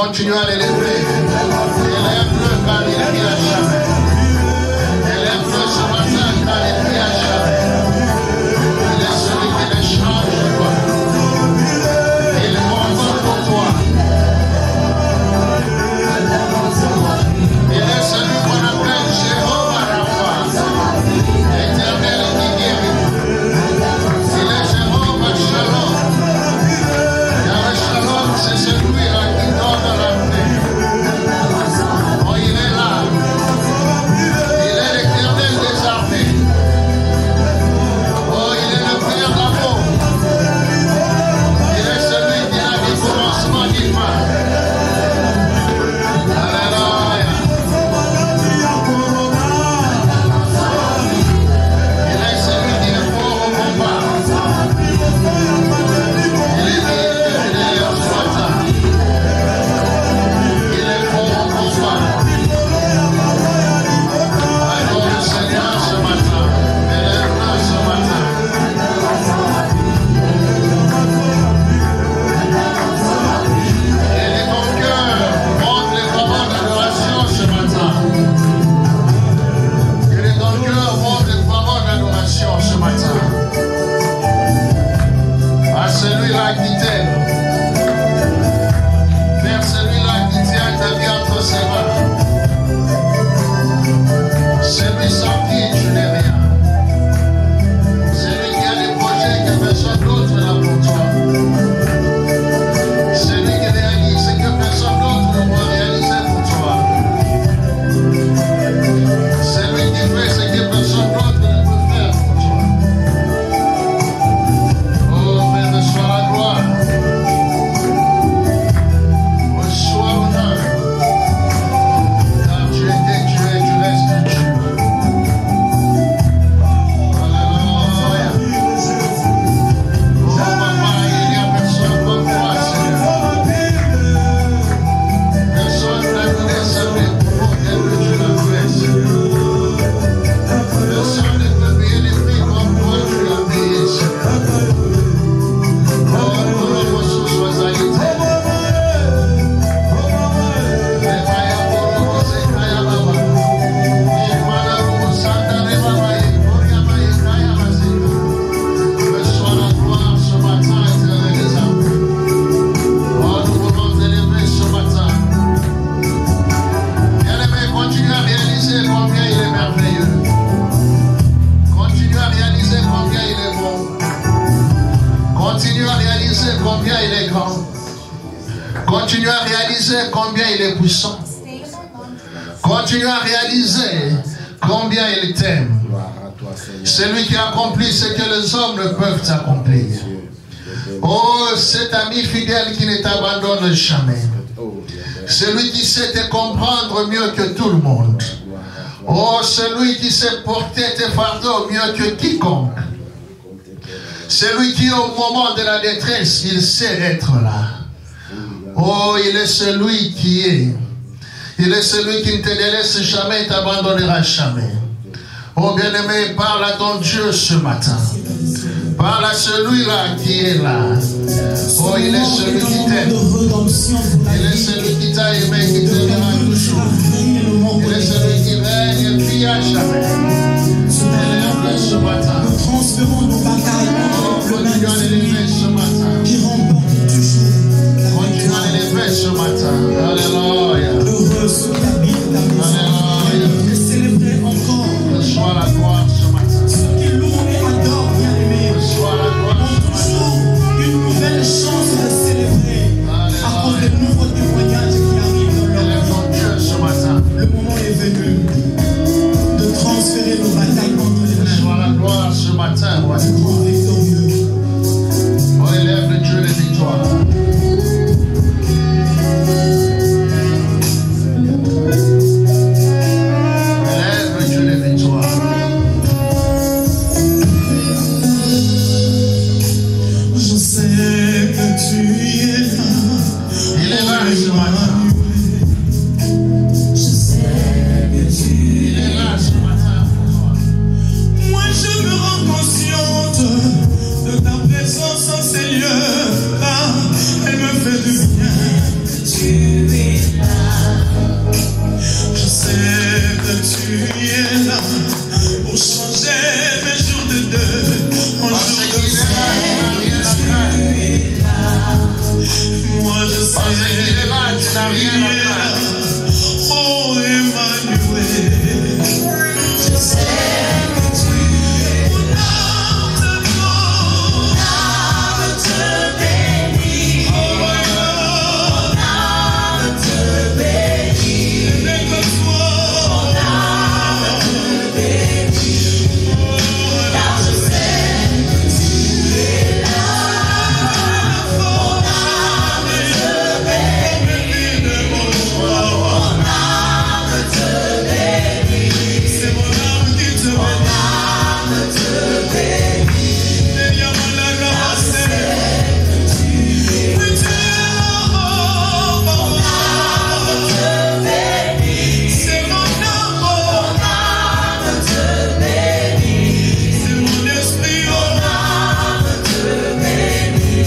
continuer à l'élever. Élève-le car il vit à jamais. Élève-le ce matin car il vit à jamais. Il est celui qui les change, toi. Il est mort pour toi. Il est celui qu'on appelle Jéhovah Rapha, éternel qui guérit. Il est Jéhovah Shalom. Yahweh Shalom, c'est celui-là qui donne la paix. Oh, il est là. Il est l'éternel des armées. Oh, il est le Père d'amour. Il est celui qui a du commencement du fin. Alléluia. Il est celui qui est fort au combat. Il est fidèle ce matin. Il est fort au combat. Adore le Seigneur ce matin. Élève-le ce matin. Et de ton cœur, montre les paroles d'adoration ce matin. Que de ton cœur, montre les paroles d'adoration ce matin. À celui-là qui t'aime. Vers celui-là qui tient ta vie entre ses mains. Celui sans qui tu n'es rien. Celui qui a des projets que personne d'autre n'a pour toi. Celui qui réalise ce que personne d'autre ne peut réaliser pour toi. Celui qui fait ce que personne d'autre ne peut faire pour toi. Oh, mais reçois la gloire. Reçois l'honneur. Car tu étais Dieu et tu restes Dieu. Alléluia. Oh, papa, il n'y a personne comme toi, Seigneur. Personne n'a donné sa vie pour tel que tu l'as fait, Seigneur. Personne ne peut payer les prix comme toi tu l'as payé, Seigneur. Oh, que nos ressources soient éternelles. Reçois la gloire ce matin, éternel des âmes. Oh, nous voulons t'élever ce matin. Bien-aimé, continue à réaliser combien il est merveilleux. Continue à réaliser combien il est bon. Continue à réaliser combien il est grand. Continue à réaliser combien il est puissant. Continue à réaliser combien il t'aime. C'est lui qui accomplit ce que les hommes ne peuvent accomplir. Oh, cet ami fidèle qui ne t'abandonne jamais. Celui qui sait te comprendre mieux que tout le monde. Oh, celui qui sait porter tes fardeaux mieux que quiconque. Celui qui au moment de la détresse, il sait être là. Oh, il est celui qui est. Il est celui qui ne te délaisse jamais et t'abandonnera jamais. Oh bien-aimé, parle à ton Dieu ce matin. Parle à celui-là qui est là. Oh, il est celui qui t'aime. Il est celui qui t'a aimé, qui t'aimera toujours. Il est celui qui règne et vit à jamais. Élève-le ce matin. Oh, continue à l'élever ce matin. Continue à l'élever ce matin. Alléluia. Alléluia. Reçois la gloire ce matin. Reçois la gloire ce matin. Une nouvelle chance de célébrer à cause des nouveaux témoignages qui arrivent dans leur vie. Ce matin. Le moment est venu de transférer nos batailles contre les mains. Reçois la gloire ce matin, roi. Grand victorieux. Oh, élève le Dieu des victoires. qu'il est là, tu n'as rien à craindre. Oh Emmanuel, je sais que tu es mon âme te bénit. Oh my God, mon âme te bénit. Mon âme te bénit. Car je sais que tu es là. Mon âme te bénit. Mon âme te bénit. C'est mon âme qui te bénit. Mon âme te bénit. Je sais que tu es là. Mon âme te bénit. C'est mon âme te bénit. C'est mon esprit. Mon âme te bénit.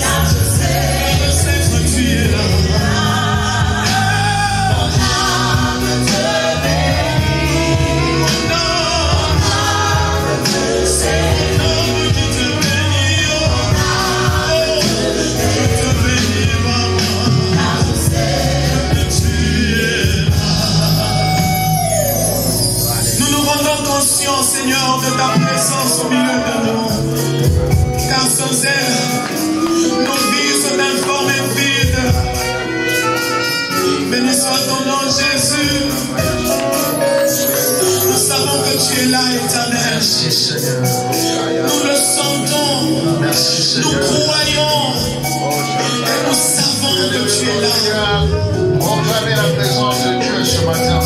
Car je sais que tu es là. Mon âme te bénit. Mon âme te bénit. Mon âme qui te bénit. Mon âme te bénit, maman. Car je sais que tu es là. Nous nous rendons conscients, Seigneur, de ta présence au milieu de nous. Car sans elle, nos vies sont informes et vides. Béni soit ton nom, Jésus. Nous savons que tu es là, éternel. Merci Seigneur. Nous le sentons. Merci Nous Seigneur. croyons. Et nous savons que tu es là. Proclamez la présence de Dieu ce matin.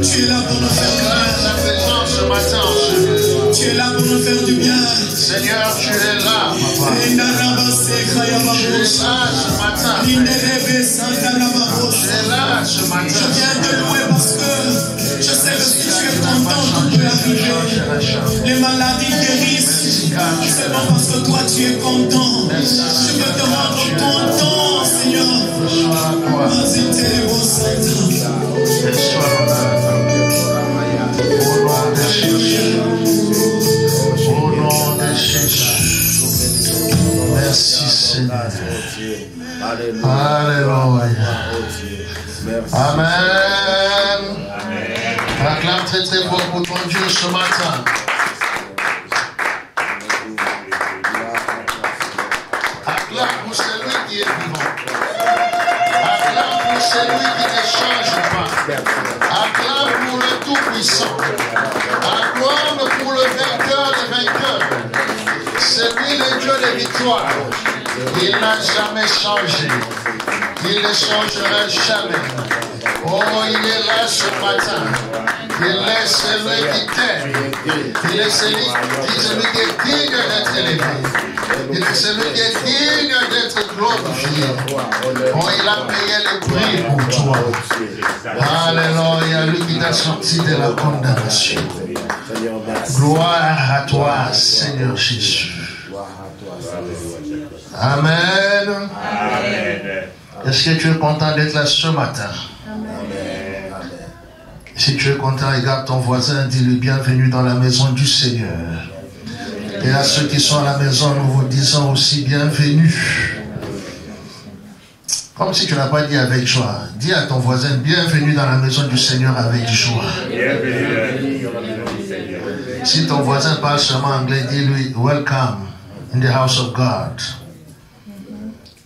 Tu es là pour nous faire du Proclame bien. la présence ce matin. Seigneur. Tu es là pour nous faire du bien. Seigneur, tu es là, papa. Tu es là ce matin. Tu es là ce Je matin. viens te louer parce que je sais que si tu es content, tout peut arriver. Les maladies guérissent. C'est bon parce que toi tu es content. Je veux te rendre content, Seigneur. Sois à toi. Vas-y, t'es beau, Satan. Et sois l'honneur. Au nom de Jésus. Au nom de Jésus. Merci Seigneur. Alléluia. Amen. Acclame très très fort pour ton Dieu ce matin. Acclame pour celui qui est vivant. Acclame pour celui qui ne change pas. Acclame pour le Tout-Puissant. Acclame pour le vainqueur des vainqueurs. C'est lui le Dieu des victoires. Il n'a jamais changé. Il ne changera jamais. Oh, il est là ce matin. Il est celui qui t'aime. Il est celui qui est digne d'être élevé. Il est celui qui est digne d'être glorifié. Oh, il a payé le prix pour toi. Alléluia, lui qui t'a sorti de la condamnation. Gloire à toi, Seigneur Jésus. Amen. Est-ce que tu es content d'être là ce matin? Si tu es content, regarde ton voisin, dis-lui bienvenue dans la maison du Seigneur. Et à ceux qui sont à la maison, nous vous disons aussi bienvenue. Comme si tu n'as pas dit avec joie. Dis à ton voisin, bienvenue dans la maison du Seigneur avec joie. Si ton voisin parle seulement anglais, dis-lui, welcome in the house of God.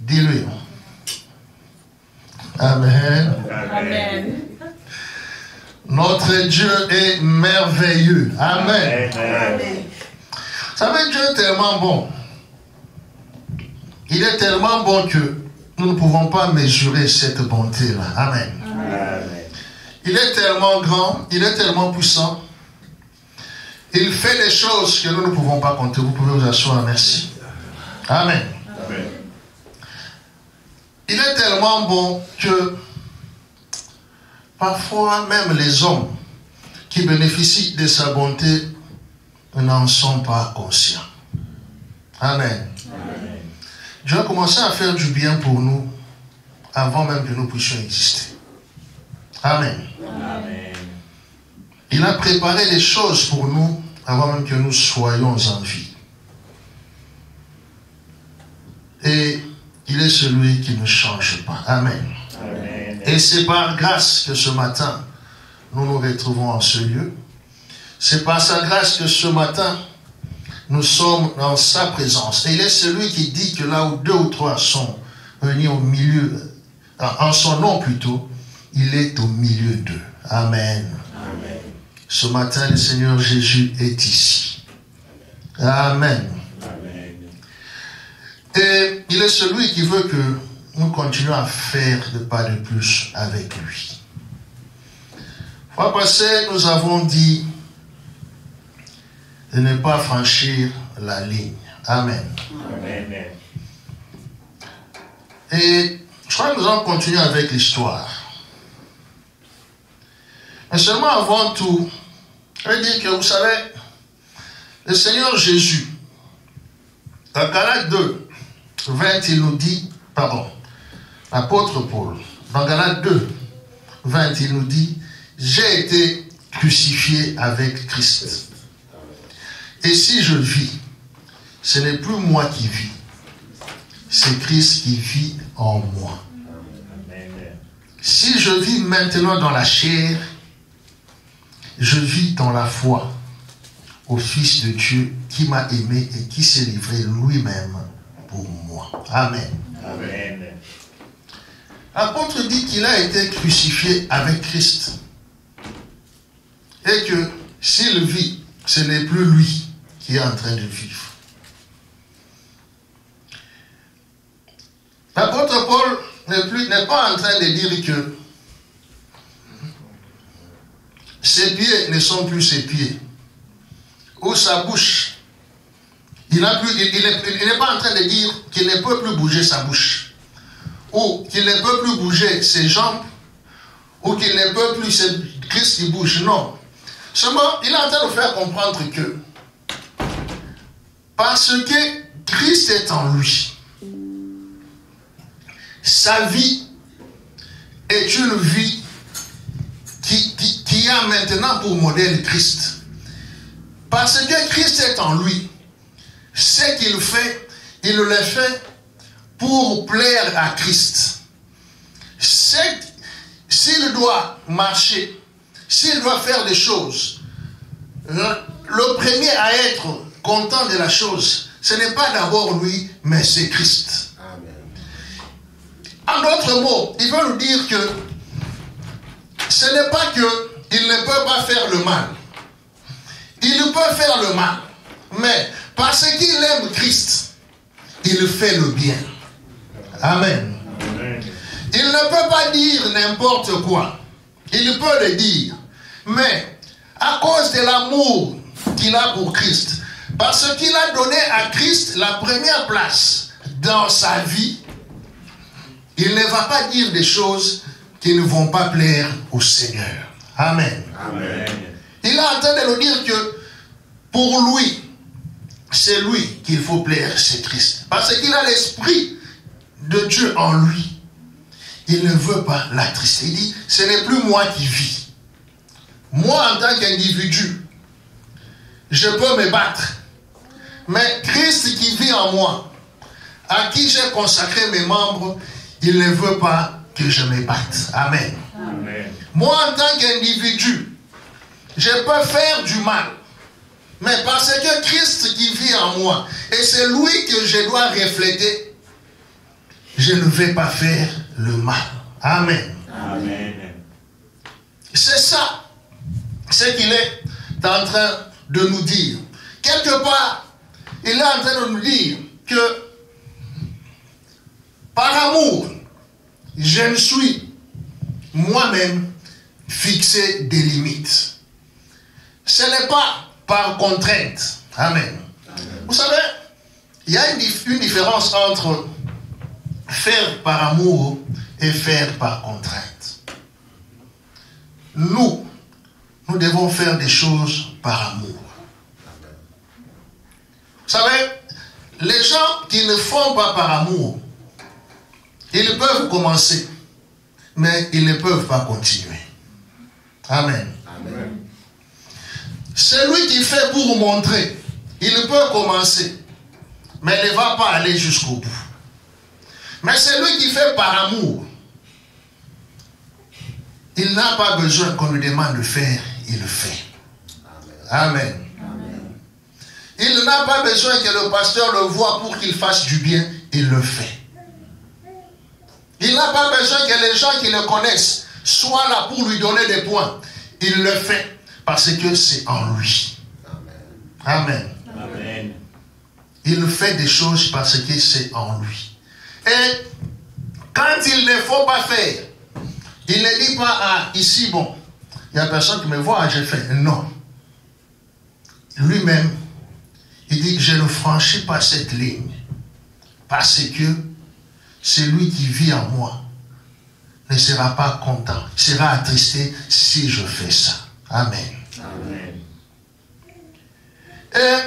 Dis-lui. Amen. Amen. Notre Dieu est merveilleux. Amen. Vous savez, Dieu est tellement bon. Il est tellement bon que nous ne pouvons pas mesurer cette bonté-là. Amen. Il est tellement grand, il est tellement puissant. Il fait des choses que nous ne pouvons pas compter. Vous pouvez vous asseoir, merci. Amen. Il est tellement bon que parfois même les hommes qui bénéficient de sa bonté n'en sont pas conscients. Amen. Dieu a commencé à faire du bien pour nous avant même que nous puissions exister. Amen. Il a préparé des choses pour nous avant même que nous soyons en vie. Et il il est celui qui ne change pas. Amen. Amen. Et c'est par grâce que ce matin, nous nous retrouvons en ce lieu. C'est par sa grâce que ce matin, nous sommes dans sa présence. Et il est celui qui dit que là où 2 ou 3 sont réunis au milieu, en son nom plutôt, il est au milieu d'eux. Amen. Amen. Ce matin, le Seigneur Jésus est ici. Amen. Amen. Et il est celui qui veut que nous continuions à faire de pas de plus avec lui. La fois passée, nous avons dit de ne pas franchir la ligne. Amen. Amen. Et je crois que nous allons continuer avec l'histoire. Mais seulement avant tout, je vais dire que vous savez, le Seigneur Jésus, dans Galates 2, 20, il nous dit, l'apôtre Paul, dans Galates 2, 20, il nous dit, j'ai été crucifié avec Christ. Et si je vis, ce n'est plus moi qui vis, c'est Christ qui vit en moi. Si je vis maintenant dans la chair, je vis dans la foi au Fils de Dieu qui m'a aimé et qui s'est livré lui-même pour moi. Amen. Amen. L'apôtre dit qu'il a été crucifié avec Christ. Et que s'il vit, ce n'est plus lui qui est en train de vivre. L'apôtre Paul n'est pas en train de dire que ses pieds ne sont plus ses pieds, ou sa bouche. Il n'est pas en train de dire qu'il ne peut plus bouger sa bouche, ou qu'il ne peut plus bouger ses jambes, ou qu'il ne peut plus, c'est Christ qui bouge. Non. Seulement, il est en train de faire comprendre que parce que Christ est en lui, sa vie est une vie qui a maintenant pour modèle Christ. Parce que Christ est en lui, ce qu'il fait, il le fait pour plaire à Christ. S'il doit marcher, s'il doit faire des choses, le premier à être content de la chose, ce n'est pas d'abord lui, mais c'est Christ. En d'autres mots, il veut nous dire que ce n'est pas qu'il ne peut pas faire le mal. Il peut faire le mal, mais parce qu'il aime Christ, il fait le bien. Amen. Amen. Il ne peut pas dire n'importe quoi. Il peut le dire, mais à cause de l'amour qu'il a pour Christ, parce qu'il a donné à Christ la première place dans sa vie, il ne va pas dire des choses qui ne vont pas plaire au Seigneur. Amen. Amen. Il est en train de nous dire que pour lui, c'est lui qu'il faut plaire, c'est Christ. Parce qu'il a l'esprit de Dieu en lui. Il ne veut pas l'attrister. Il dit, ce n'est plus moi qui vis. Moi, en tant qu'individu, je peux me battre. Mais Christ qui vit en moi, à qui j'ai consacré mes membres, il ne veut pas que je me batte. Amen. Amen. Moi, en tant qu'individu, je peux faire du mal. Mais parce que Christ qui vit en moi, et c'est lui que je dois refléter, je ne vais pas faire le mal. Amen. Amen. C'est ça, ce qu'il est en train de nous dire. Quelque part, il est en train de nous dire que par amour, je me suis moi-même fixé des limites. Ce n'est pas par contrainte. Amen. Amen. Vous savez, il y a une différence entre faire par amour et faire par contrainte. Nous devons faire des choses par amour. Vous savez, les gens qui ne font pas par amour, ils peuvent commencer, mais ils ne peuvent pas continuer. Amen. Amen. Celui qui fait pour montrer, il peut commencer, mais ne va pas aller jusqu'au bout. Mais celui qui fait par amour, il n'a pas besoin qu'on lui demande de faire, il le fait. Amen. Il n'a pas besoin que le pasteur le voie pour qu'il fasse du bien, il le fait. Il n'a pas besoin que les gens qui le connaissent soient là pour lui donner des points. Il le fait parce que c'est en lui. Amen. Amen. Il fait des choses parce que c'est en lui. Et quand il ne faut pas faire, il ne dit pas, ah, ici, bon, il n'y a personne qui me voit, j'ai fait. Non. Lui-même, il dit que je ne franchis pas cette ligne. Parce que celui qui vit en moi ne sera pas content, sera attristé si je fais ça. Amen. Amen. Et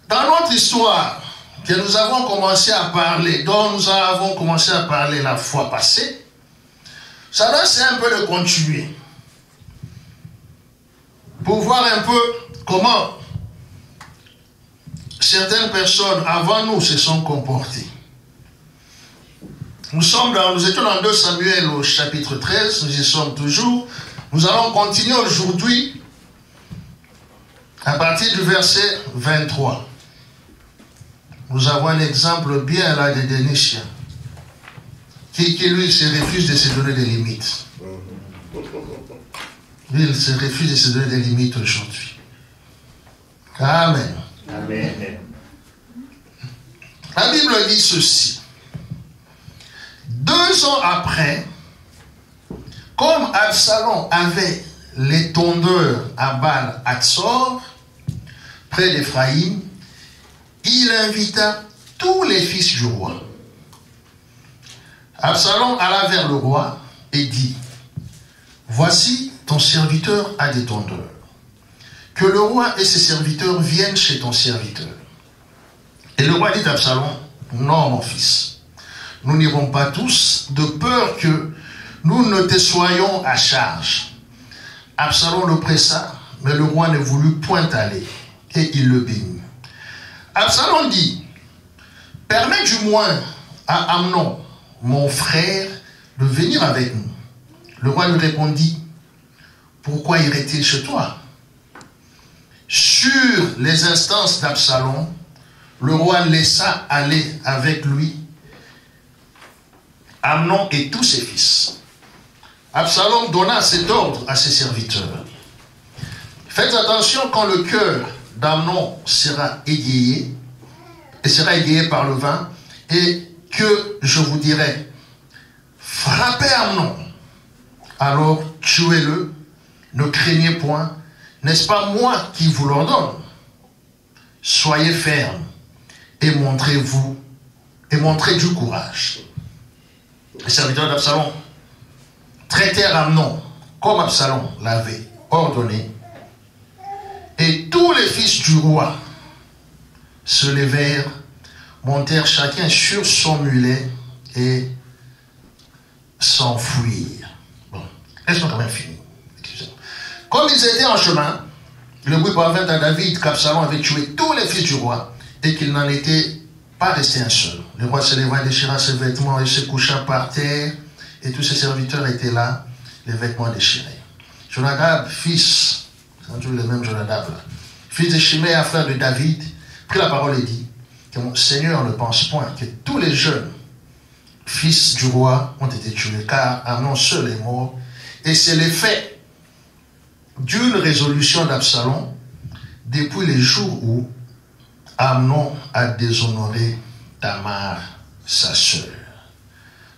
dans notre histoire que nous avons commencé à parler, dont nous avons commencé à parler la fois passée, ça doit c'est un peu de continuer. Pour voir un peu comment certaines personnes avant nous se sont comportées. Nous étions dans 2 Samuel au chapitre 13, nous y sommes toujours. Nous allons continuer aujourd'hui à partir du verset 23. Nous avons un exemple bien là de Dénicia, qui lui se refuse de se donner des limites. Lui, il se refuse de se donner des limites aujourd'hui. Amen. Amen. La Bible dit ceci. 2 ans après, comme Absalom avait les tondeurs à Baal-Hatzor, près d'Éphraïm, il invita tous les fils du roi. Absalom alla vers le roi et dit, voici ton serviteur a des tondeurs. Que le roi et ses serviteurs viennent chez ton serviteur. Et le roi dit à Absalom, non mon fils, nous n'irons pas tous, de peur que nous ne te soyons à charge. Absalom le pressa, mais le roi ne voulut point aller, et il le bénit. Absalom dit, permets du moins à Amnon, mon frère, de venir avec nous. Le roi lui répondit, pourquoi irait-il chez toi? Sur les instances d'Absalom, le roi laissa aller avec lui Amnon et tous ses fils. Absalom donna cet ordre à ses serviteurs. Faites attention quand le cœur d'Amnon sera égayé, et sera égayé par le vin, et que je vous dirai, frappez Amnon, alors tuez-le, ne craignez point, n'est-ce pas moi qui vous l'ordonne? Soyez fermes et montrez du courage. Les serviteurs d'Absalom traitèrent Amnon comme Absalom l'avait ordonné. Et tous les fils du roi se levèrent, montèrent chacun sur son mulet et s'enfuirent. Bon, laisse-moi quand même finir. Comme ils étaient en chemin, le bruit parvint à David qu'Absalom avait tué tous les fils du roi et qu'il n'en était pas resté un seul. Le roi se leva, déchira ses vêtements et se coucha par terre, et tous ses serviteurs étaient là, les vêtements déchirés. Jonadab, fils, c'est toujours le même Jonadab là, fils de Shimea, frère de David, prit la parole et dit que mon Seigneur ne pense point que tous les jeunes fils du roi ont été tués, car Amnon seul est mort, et c'est l'effet d'une résolution d'Absalom depuis les jours où Amnon a déshonoré Tamar, sa sœur.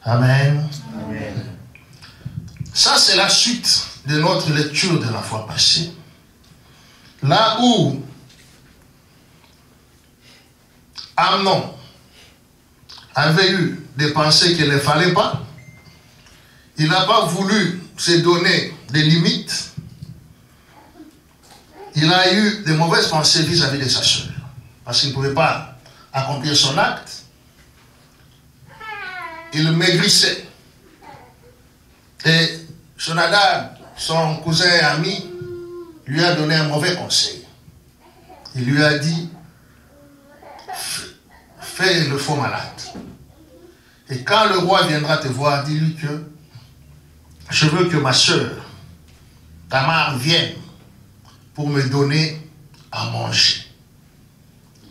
Amen. Amen. Ça, c'est la suite de notre lecture de la fois passée. Là où Amnon avait eu des pensées qu'il ne fallait pas, il n'a pas voulu se donner des limites. Il a eu de mauvaises pensées vis-à-vis de sa sœur. Parce qu'il ne pouvait pas accomplir son acte. Il maigrissait. Et Jonadab, son cousin et ami, lui a donné un mauvais conseil. Il lui a dit, fais le faux malade. Et quand le roi viendra te voir, dis-lui que je veux que ma soeur, Tamar, vienne pour me donner à manger.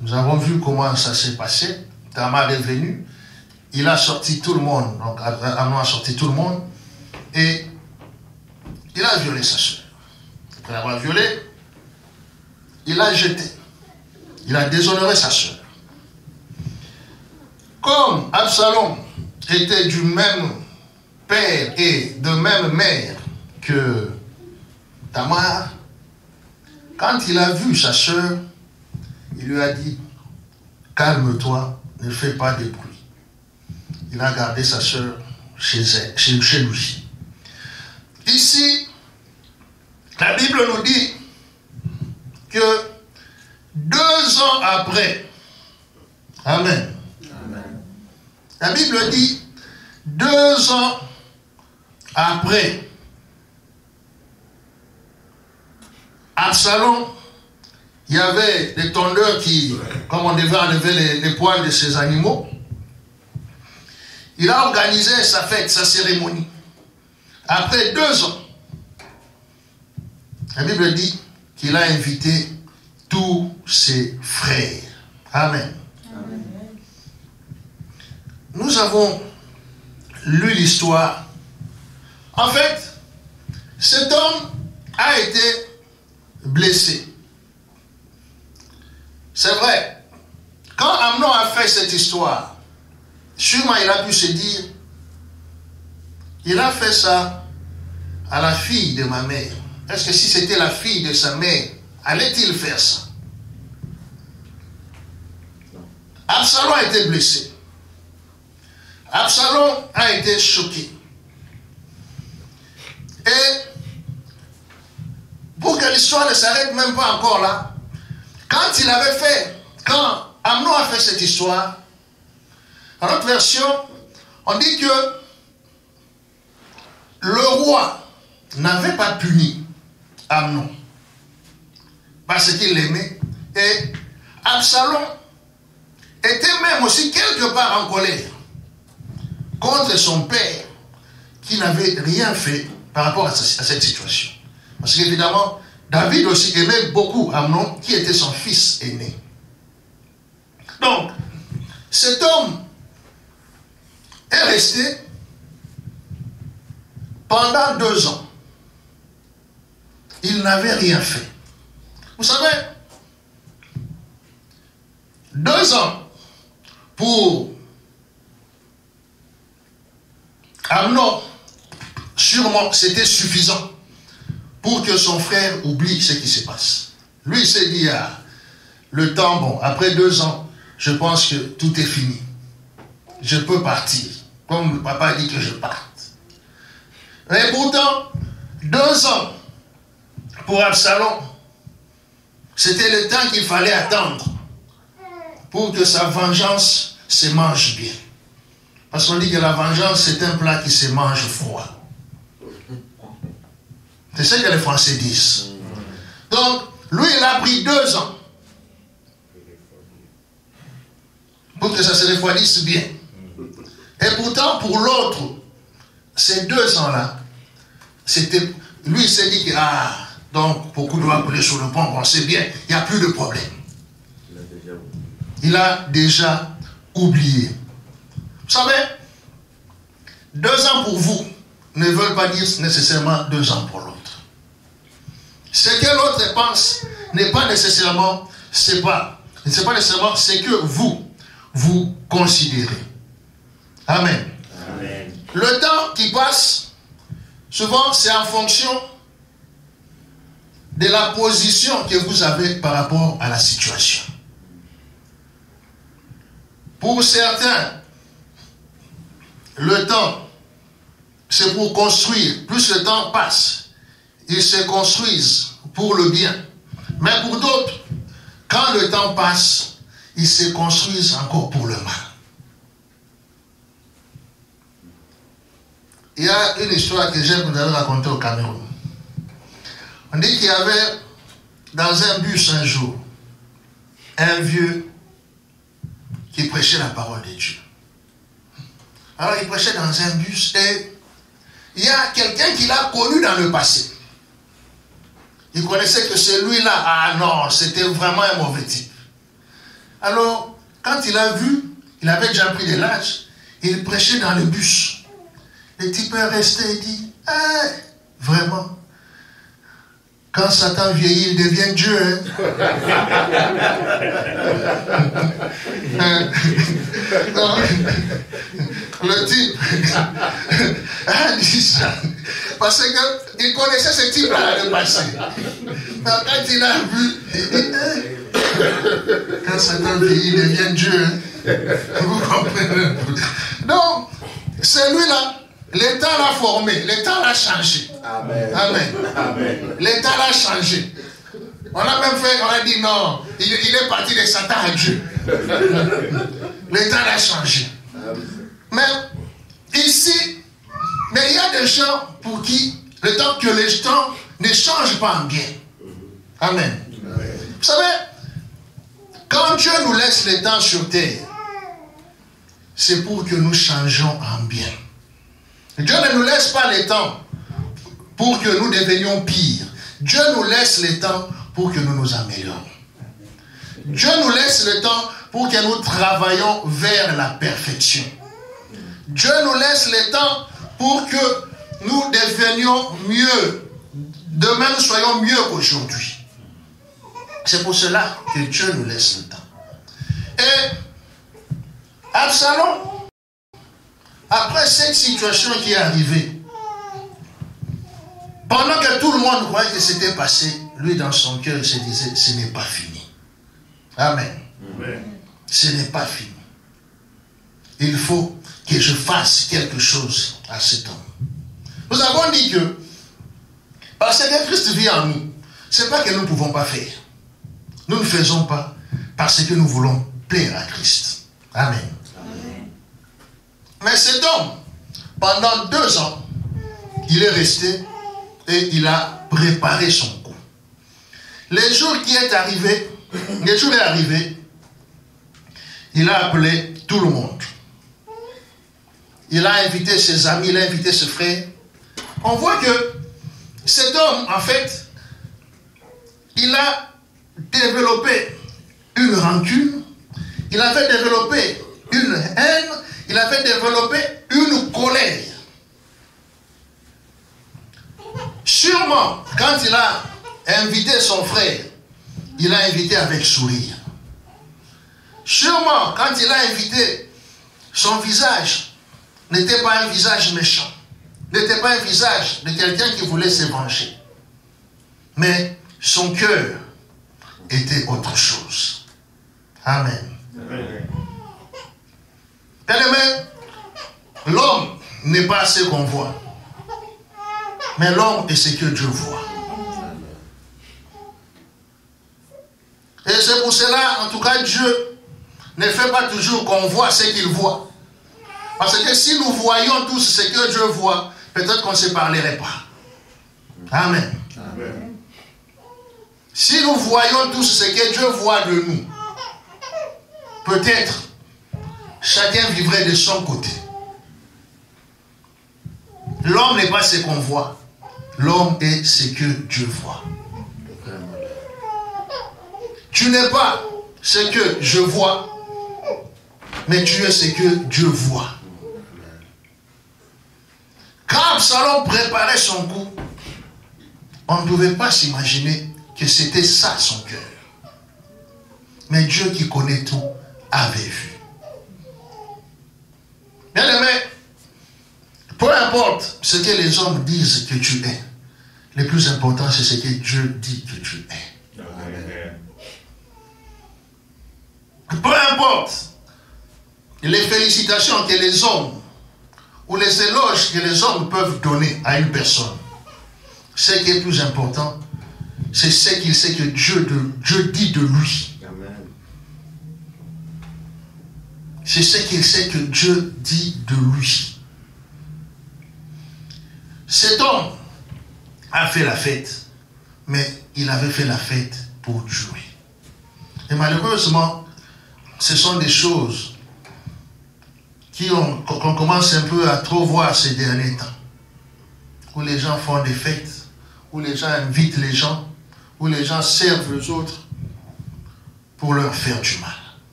Nous avons vu comment ça s'est passé. Tamar est venu, il a sorti tout le monde, donc Amnon a sorti tout le monde, et il a violé sa soeur. Après l'avoir violé, il l'a jeté. Il a déshonoré sa soeur. Comme Absalom était du même père et de même mère que Tamar, quand il a vu sa soeur, il lui a dit, calme-toi, ne fais pas de bruit. Il a gardé sa soeur chez lui. Ici, la Bible nous dit que 2 ans après, Amen. La Bible dit 2 ans après, Absalom, il y avait des tondeurs qui, comme on devait enlever les poils de ces animaux, il a organisé sa fête, sa cérémonie. Après 2 ans, la Bible dit qu'il a invité tous ses frères. Amen. Nous avons lu l'histoire. En fait, cet homme a été blessé. C'est vrai. Quand Amnon a fait cette histoire, sûrement il a pu se dire, il a fait ça à la fille de ma mère. Est-ce que si c'était la fille de sa mère, allait-il faire ça? Absalom a été blessé. Absalom a été choqué. Et pour que l'histoire ne s'arrête même pas encore là, quand Amnon a fait cette histoire, dans notre version, on dit que le roi n'avait pas puni Amnon parce qu'il l'aimait, et Absalom était même aussi quelque part en colère contre son père qui n'avait rien fait par rapport à cette situation. Parce qu'évidemment, David aussi aimait beaucoup Amnon qui était son fils aîné. Donc, cet homme est resté pendant 2 ans. Il n'avait rien fait. Vous savez, 2 ans pour Amnon, sûrement c'était suffisant pour que son frère oublie ce qui se passe. Lui, il s'est dit, ah, le temps, bon, après 2 ans, je pense que tout est fini. Je peux partir. Comme le papa dit que je parte. Mais pourtant, 2 ans pour Absalom, c'était le temps qu'il fallait attendre pour que sa vengeance se mange bien. Parce qu'on dit que la vengeance, c'est un plat qui se mange froid. C'est ce que les Français disent. Donc, lui, il a pris 2 ans pour que ça se refroidisse bien. Et pourtant, pour l'autre, ces 2 ans-là, c'était... Lui, il s'est dit que, ah, donc, beaucoup doivent couler sur le pont, on sait bien, il n'y a plus de problème. Il a déjà oublié. Vous savez, 2 ans pour vous ne veulent pas dire nécessairement 2 ans pour l'autre. Ce que l'autre pense n'est pas nécessairement, c'est pas nécessairement ce que vous considérez. Amen. Amen. Le temps qui passe, souvent, c'est en fonction de la position que vous avez par rapport à la situation. Pour certains, le temps, c'est pour construire. Plus le temps passe, ils se construisent pour le bien. Mais pour d'autres, quand le temps passe, ils se construisent encore pour le mal. Il y a une histoire que j'aime vous raconter au Cameroun. On dit qu'il y avait dans un bus un jour un vieux qui prêchait la parole de Dieu. Alors il prêchait dans un bus et il y a quelqu'un qui l'a connu dans le passé. Il connaissait que celui-là, ah non, c'était vraiment un mauvais type. Alors, quand il a vu, il avait déjà pris de l'âge, il prêchait dans le bus. Le type est resté et dit, vraiment, quand Satan vieillit, il devient Dieu. Non, le type a dit ça. Parce qu'il connaissait ce type-là dans le passé. Quand il a vu, il dit, quand Satan vieillit, il devient Dieu. Vous comprenez? Donc, celui-là, l'État l'a formé, l'État l'a changé. Amen. Amen. Amen. L'État l'a changé. On a même fait, on a dit non, il est parti de Satan à Dieu. L'État l'a changé. Mais ici, mais il y a des gens pour qui le temps que les temps ne changent pas en bien. Amen. Vous savez, quand Dieu nous laisse le temps sur terre, c'est pour que nous changeons en bien. Dieu ne nous laisse pas le temps pour que nous devenions pires. Dieu nous laisse le temps pour que nous nous améliorons. Dieu nous laisse le temps pour que nous travaillions vers la perfection. Dieu nous laisse le temps pour que nous devenions mieux. Demain, nous soyons mieux qu'aujourd'hui. C'est pour cela que Dieu nous laisse le temps. Et Absalom, après cette situation qui est arrivée, pendant que tout le monde croyait que c'était passé, lui dans son cœur, il se disait, ce n'est pas fini. Amen. Amen. Ce n'est pas fini. Il faut que je fasse quelque chose à cet homme. Nous avons dit que, parce que Christ vit en nous, ce n'est pas que nous ne pouvons pas faire. Nous ne faisons pas parce que nous voulons plaire à Christ. Amen. Amen. Mais cet homme, pendant 2 ans, il est resté et il a préparé son coup. Le jour qui est arrivé, le jour est arrivé, il a appelé tout le monde. Il a invité ses amis, il a invité ses frères. On voit que cet homme, en fait, il a développé une rancune, il avait développé une haine, il avait développé une colère. Sûrement, quand il a invité son frère, il l'a invité avec sourire. Sûrement, quand il a invité, son visage n'était pas un visage méchant, n'était pas un visage de quelqu'un qui voulait se venger. Mais son cœur était autre chose. Amen. Bien-aimé, l'homme n'est pas ce qu'on voit. Mais l'homme est ce que Dieu voit. Et c'est pour cela, en tout cas, Dieu ne fait pas toujours qu'on voit ce qu'il voit. Parce que si nous voyions tous ce que Dieu voit, peut-être qu'on ne se parlerait pas. Amen. Amen. Si nous voyons tous ce que Dieu voit de nous, peut-être chacun vivrait de son côté. L'homme n'est pas ce qu'on voit. L'homme est ce que Dieu voit. Tu n'es pas ce que je vois, mais tu es ce que Dieu voit. Quand Absalom préparait son coup, on ne pouvait pas s'imaginer que c'était ça son cœur. Mais Dieu qui connaît tout avait vu. Bien-aimé, peu importe ce que les hommes disent que tu es, le plus important c'est ce que Dieu dit que tu es. Amen. Peu importe les félicitations que les hommes ou les éloges que les hommes peuvent donner à une personne, ce qui est plus important, c'est ce qu'il sait que Dieu dit de lui. Amen. C'est ce qu'il sait que Dieu dit de lui. Cet homme a fait la fête, mais il avait fait la fête pour jouer. Et malheureusement, ce sont des choses qu'on commence un peu à trop voir ces derniers temps. Où les gens font des fêtes, où les gens invitent les gens, où les gens servent les autres pour leur faire du mal.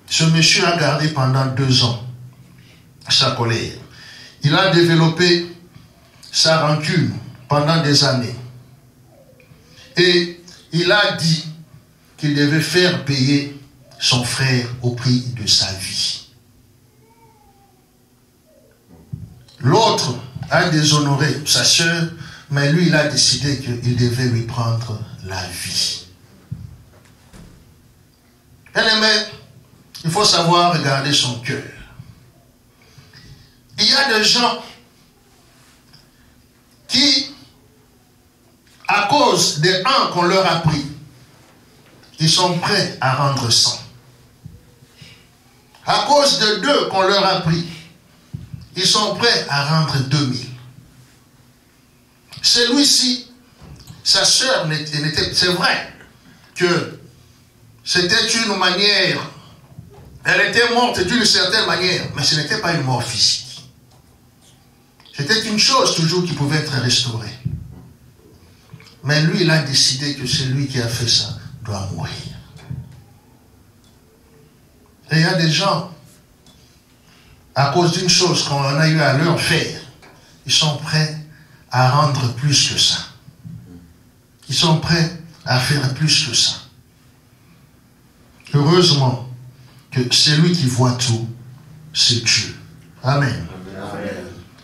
Ce monsieur a gardé pendant 2 ans sa colère. Il a développé sa rancune pendant des années. Et il a dit qu'il devait faire payer son frère au prix de sa vie. L'autre a déshonoré sa sœur, mais lui, il a décidé qu'il devait lui prendre la vie. Bien-aimé, il faut savoir regarder son cœur. Il y a des gens qui, à cause des 1 qu'on leur a pris, ils sont prêts à rendre 100. À cause de 2 qu'on leur a pris, ils sont prêts à rendre 2000. Celui-ci, sa sœur, c'est vrai que c'était une manière, elle était morte d'une certaine manière, mais ce n'était pas une mort physique. C'était une chose toujours qui pouvait être restaurée. Mais lui, il a décidé que celui qui a fait ça doit mourir. Et il y a des gens, à cause d'une chose qu'on a eu à leur faire, ils sont prêts à rendre plus que ça. Ils sont prêts à faire plus que ça. Heureusement que celui qui voit tout, c'est Dieu. Amen.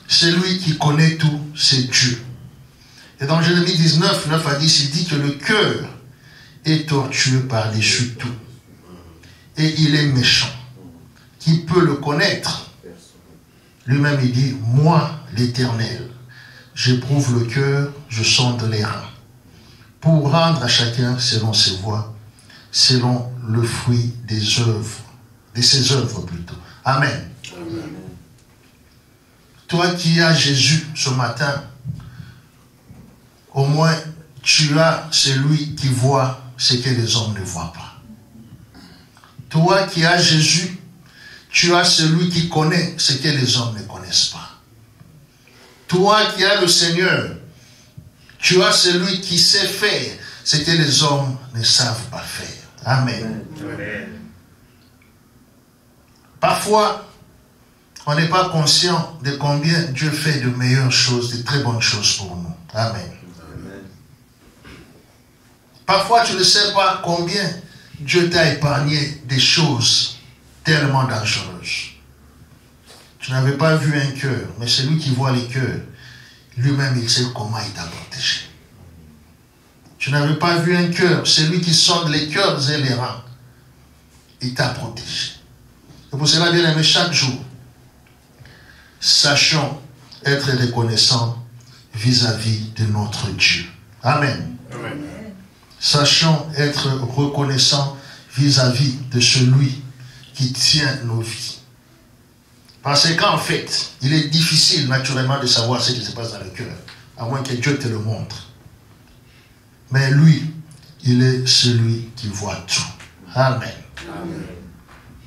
Celui qui connaît tout, c'est Dieu. Et dans Jérémie 19, 9 à 10, il dit que le cœur est tortueux par-dessus tout. Et il est méchant. Qui peut le connaître? Lui-même, il dit, moi, l'Éternel, j'éprouve le cœur, je sonde les reins, pour rendre à chacun selon ses voies, selon le fruit des œuvres, de ses œuvres plutôt. Amen. Amen. Toi qui as Jésus ce matin, au moins tu as celui qui voit ce que les hommes ne voient pas. Toi qui as Jésus, tu as celui qui connaît ce que les hommes ne connaissent pas. Toi qui as le Seigneur, tu as celui qui sait faire ce que les hommes ne savent pas faire. Amen. Amen. Parfois, on n'est pas conscient de combien Dieu fait de meilleures choses, de très bonnes choses pour nous. Amen. Amen. Parfois, tu ne sais pas combien Dieu t'a épargné des choses tellement dangereuses. Tu n'avais pas vu un cœur, mais celui qui voit les cœurs, lui-même, il sait comment il t'a protégé. Tu n'avais pas vu un cœur, celui qui sonde les cœurs et les reins, il t'a protégé. Et pour cela, bien aimé, chaque jour, sachons être reconnaissants vis-à-vis de notre Dieu. Amen. Amen. Sachons être reconnaissants vis-à-vis de celui qui tient nos vies. Parce qu'en fait, il est difficile naturellement de savoir ce qui se passe dans le cœur, à moins que Dieu te le montre. Mais lui, il est celui qui voit tout. Amen. Amen.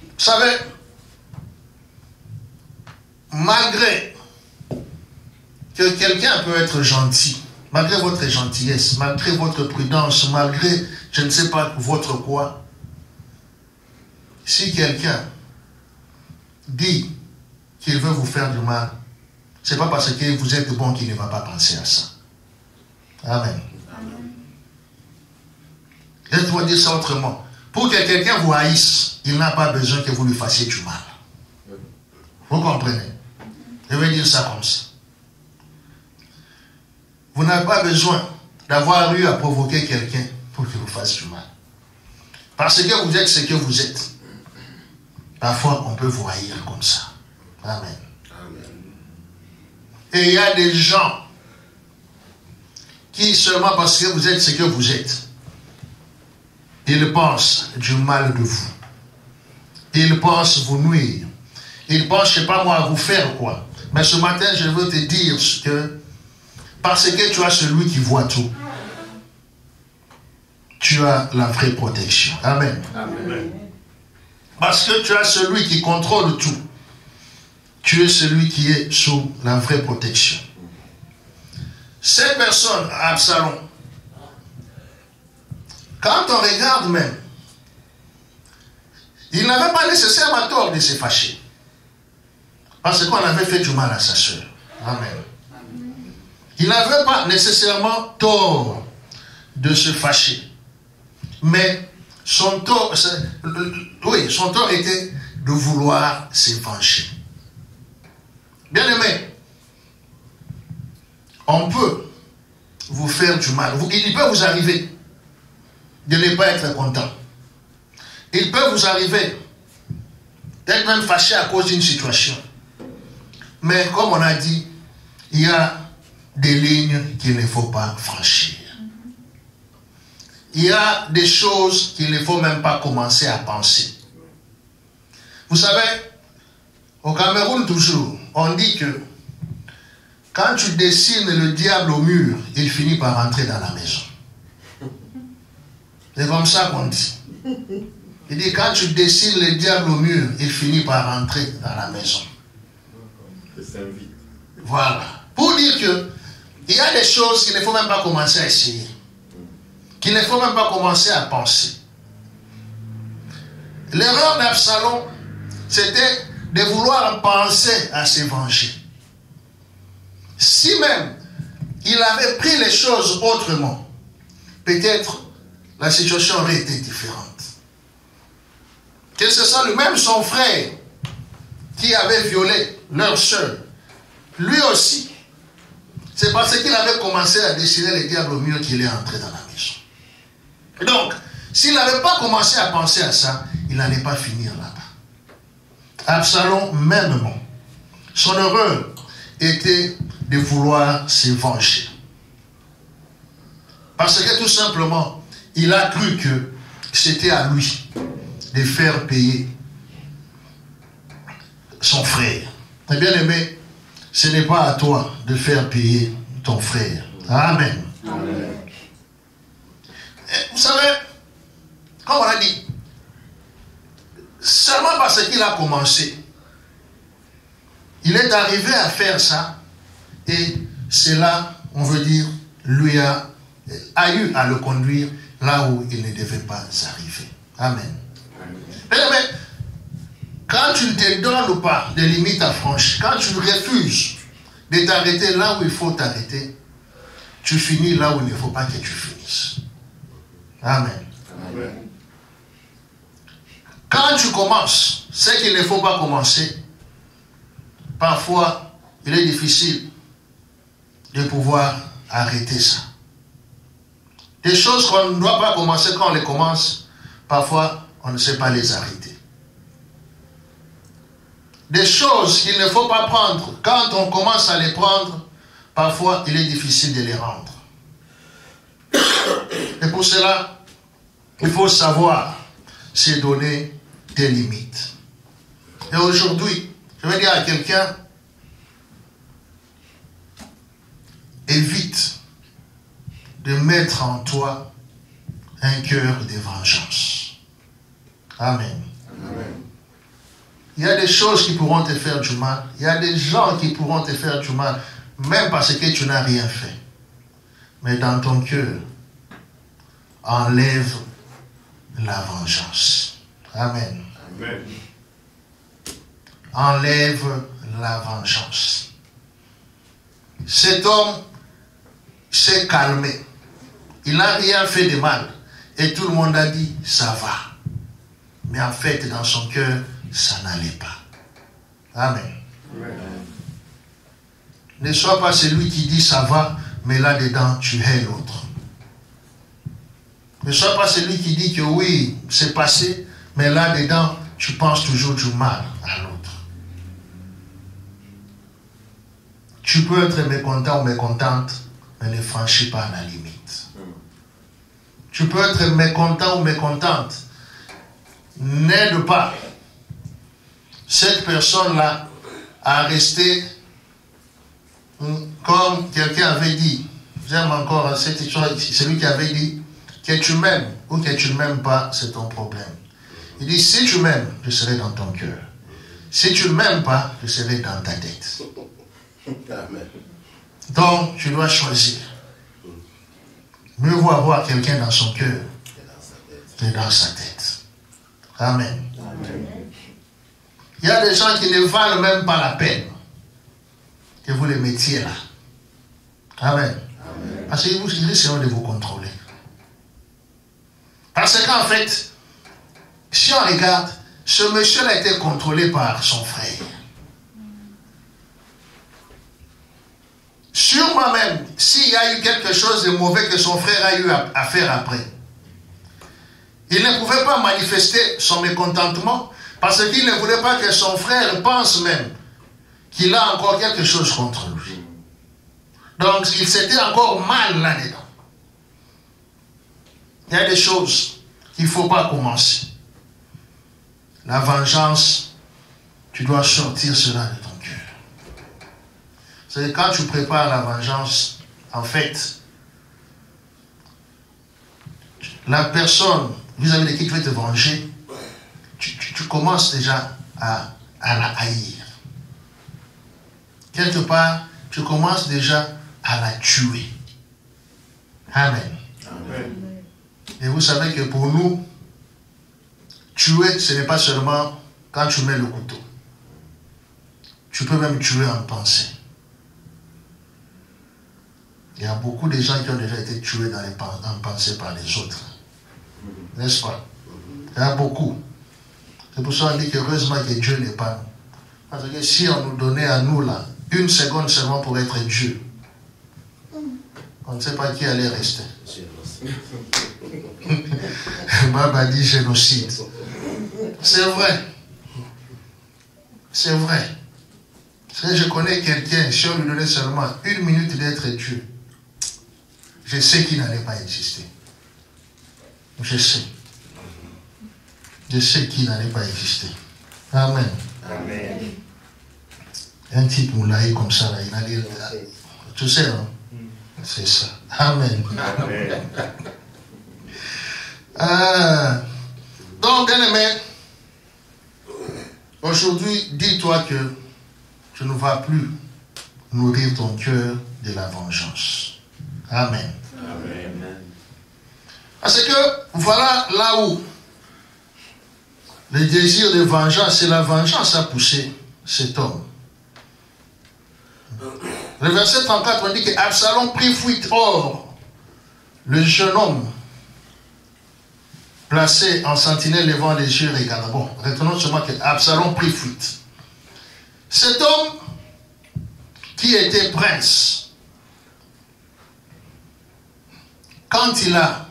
Vous savez, malgré que quelqu'un peut être gentil, malgré votre gentillesse, malgré votre prudence, malgré, je ne sais pas, votre quoi, si quelqu'un dit qu'il veut vous faire du mal, ce n'est pas parce que vous êtes bon qu'il ne va pas penser à ça. Amen. Laisse-moi dire ça autrement. Pour que quelqu'un vous haïsse, il n'a pas besoin que vous lui fassiez du mal. Vous comprenez? Je vais dire ça comme ça. Vous n'avez pas besoin d'avoir eu à provoquer quelqu'un pour qu'il vous fasse du mal. Parce que vous êtes ce que vous êtes. Parfois, on peut vous haïr comme ça. Amen. Amen. Et il y a des gens qui, seulement parce que vous êtes ce que vous êtes, ils pensent du mal de vous. Ils pensent vous nuire. Ils pensent, je ne sais pas moi, à vous faire quoi. Mais ce matin, je veux te dire que parce que tu as celui qui voit tout, tu as la vraie protection. Amen. Amen. Parce que tu as celui qui contrôle tout. Tu es celui qui est sous la vraie protection. Cette personne, Absalom, quand on regarde même, il n'avait pas nécessairement tort de se fâcher. Parce qu'on avait fait du mal à sa soeur. Amen. Il n'avait pas nécessairement tort de se fâcher. Mais son tort, son tort était de vouloir se venger. Bien aimé, on peut vous faire du mal. Il peut vous arriver de ne pas être content. Il peut vous arriver d'être même fâché à cause d'une situation. Mais comme on a dit, il y a des lignes qu'il ne faut pas franchir. Il y a des choses qu'il ne faut même pas commencer à penser. Vous savez, au Cameroun toujours, on dit que quand tu dessines le diable au mur, il finit par rentrer dans la maison. C'est comme ça qu'on dit. Il dit quand tu dessines le diable au mur, il finit par rentrer dans la maison. Voilà. Pour dire que il y a des choses qu'il ne faut même pas commencer à essayer. Qu'il ne faut même pas commencer à penser. L'erreur d'Absalom, c'était de vouloir penser à se venger. Si même il avait pris les choses autrement, peut-être la situation aurait été différente. Que ce soit lui-même son frère qui avait violé leur soeur, lui aussi, c'est parce qu'il avait commencé à dessiner le diable au mur qu'il est entré dans la maison. Et donc, s'il n'avait pas commencé à penser à ça, il n'allait pas finir là-bas. Absalom, mêmement, son erreur était de vouloir se venger. Parce que tout simplement, il a cru que c'était à lui de faire payer son frère. Et bien aimé, ce n'est pas à toi de faire payer ton frère. Amen. Amen. Et vous savez, comme on a dit, seulement parce qu'il a commencé, il est arrivé à faire ça, et cela, on veut dire, lui a eu à le conduire là où il ne devait pas arriver. Amen. Mais quand tu ne te donnes pas de limites à franchir, quand tu refuses de t'arrêter là où il faut t'arrêter, tu finis là où il ne faut pas que tu finisses. Amen. Amen. Quand tu commences ce qu'il ne faut pas commencer, parfois il est difficile de pouvoir arrêter ça. Des choses qu'on ne doit pas commencer, quand on les commence, parfois on ne sait pas les arrêter. Des choses qu'il ne faut pas prendre, quand on commence à les prendre, parfois il est difficile de les rendre. Et pour cela, il faut savoir se donner des limites. Et aujourd'hui, je vais dire à quelqu'un, évite de mettre en toi un cœur de vengeance. Amen. Amen. Il y a des choses qui pourront te faire du mal. Il y a des gens qui pourront te faire du mal, même parce que tu n'as rien fait. Mais dans ton cœur, enlève la vengeance. Amen. Amen. Enlève la vengeance. Cet homme s'est calmé. Il n'a rien fait de mal. Et tout le monde a dit, ça va. Mais en fait, dans son cœur, ça n'allait pas. Amen. Amen. Ne sois pas celui qui dit ça va, mais là-dedans, tu hais l'autre. Ne sois pas celui qui dit que oui, c'est passé, mais là-dedans, tu penses toujours du mal à l'autre. Tu peux être mécontent ou mécontente, mais ne franchis pas la limite. Tu peux être mécontent ou mécontente. N'aide pas cette personne-là à rester comme quelqu'un avait dit. J'aime encore cette histoire, celui qui avait dit que tu m'aimes ou que tu ne m'aimes pas, c'est ton problème. Il dit, si tu m'aimes, je serai dans ton cœur. Si tu ne m'aimes pas, je serai dans ta tête. Amen. Donc, tu dois choisir. Mieux vaut avoir quelqu'un dans son cœur que dans sa tête. Amen. Amen. Il y a des gens qui ne valent même pas la peine que vous les mettiez là. Amen. Amen. Parce qu'ils risqueront de vous contrôler. Parce qu'en fait, si on regarde, ce monsieur a été contrôlé par son frère. Sûrement même, s'il y a eu quelque chose de mauvais que son frère a eu à faire après, il ne pouvait pas manifester son mécontentement parce qu'il ne voulait pas que son frère pense même qu'il a encore quelque chose contre lui. Donc, il s'était encore mal là-dedans. Il y a des choses qu'il ne faut pas commencer. La vengeance, tu dois sortir cela de ton cœur. C'est quand tu prépares la vengeance, en fait, la personne vis-à-vis de qui tu veux te venger, tu commences déjà à la haïr. Quelque part, tu commences déjà à la tuer. Amen. Amen. Et vous savez que pour nous, tuer, ce n'est pas seulement quand tu mets le couteau. Tu peux même tuer en pensée. Il y a beaucoup de gens qui ont déjà été tués en pensée par les autres. N'est-ce pas? Il y a beaucoup. C'est pour ça qu'on dit qu'heureusement que Dieu n'est pas nous. Parce que si on nous donnait à nous là, une seconde seulement pour être Dieu, on ne sait pas qui allait rester. Baba dit génocide. C'est vrai. C'est vrai. Si je connais quelqu'un, si on lui donnait seulement une minute d'être Dieu, je sais qu'il n'allait pas exister. Je sais. Je sais qu'il n'allait pas exister. Amen. Amen. Un type moulaï comme ça, là, il allait... Tu sais, non? C'est ça. Amen. Amen. Donc, bien aimé, aujourd'hui, dis-toi que tu ne vas plus nourrir ton cœur de la vengeance. Amen. Amen. Parce que voilà là où le désir de vengeance, c'est la vengeance a poussé cet homme. Le verset 34, on dit que Absalom prit fuite. Or, le jeune homme placé en sentinelle devant les yeux regarda. Bon, retenons seulement que Absalom prit fuite. Cet homme qui était prince, quand il a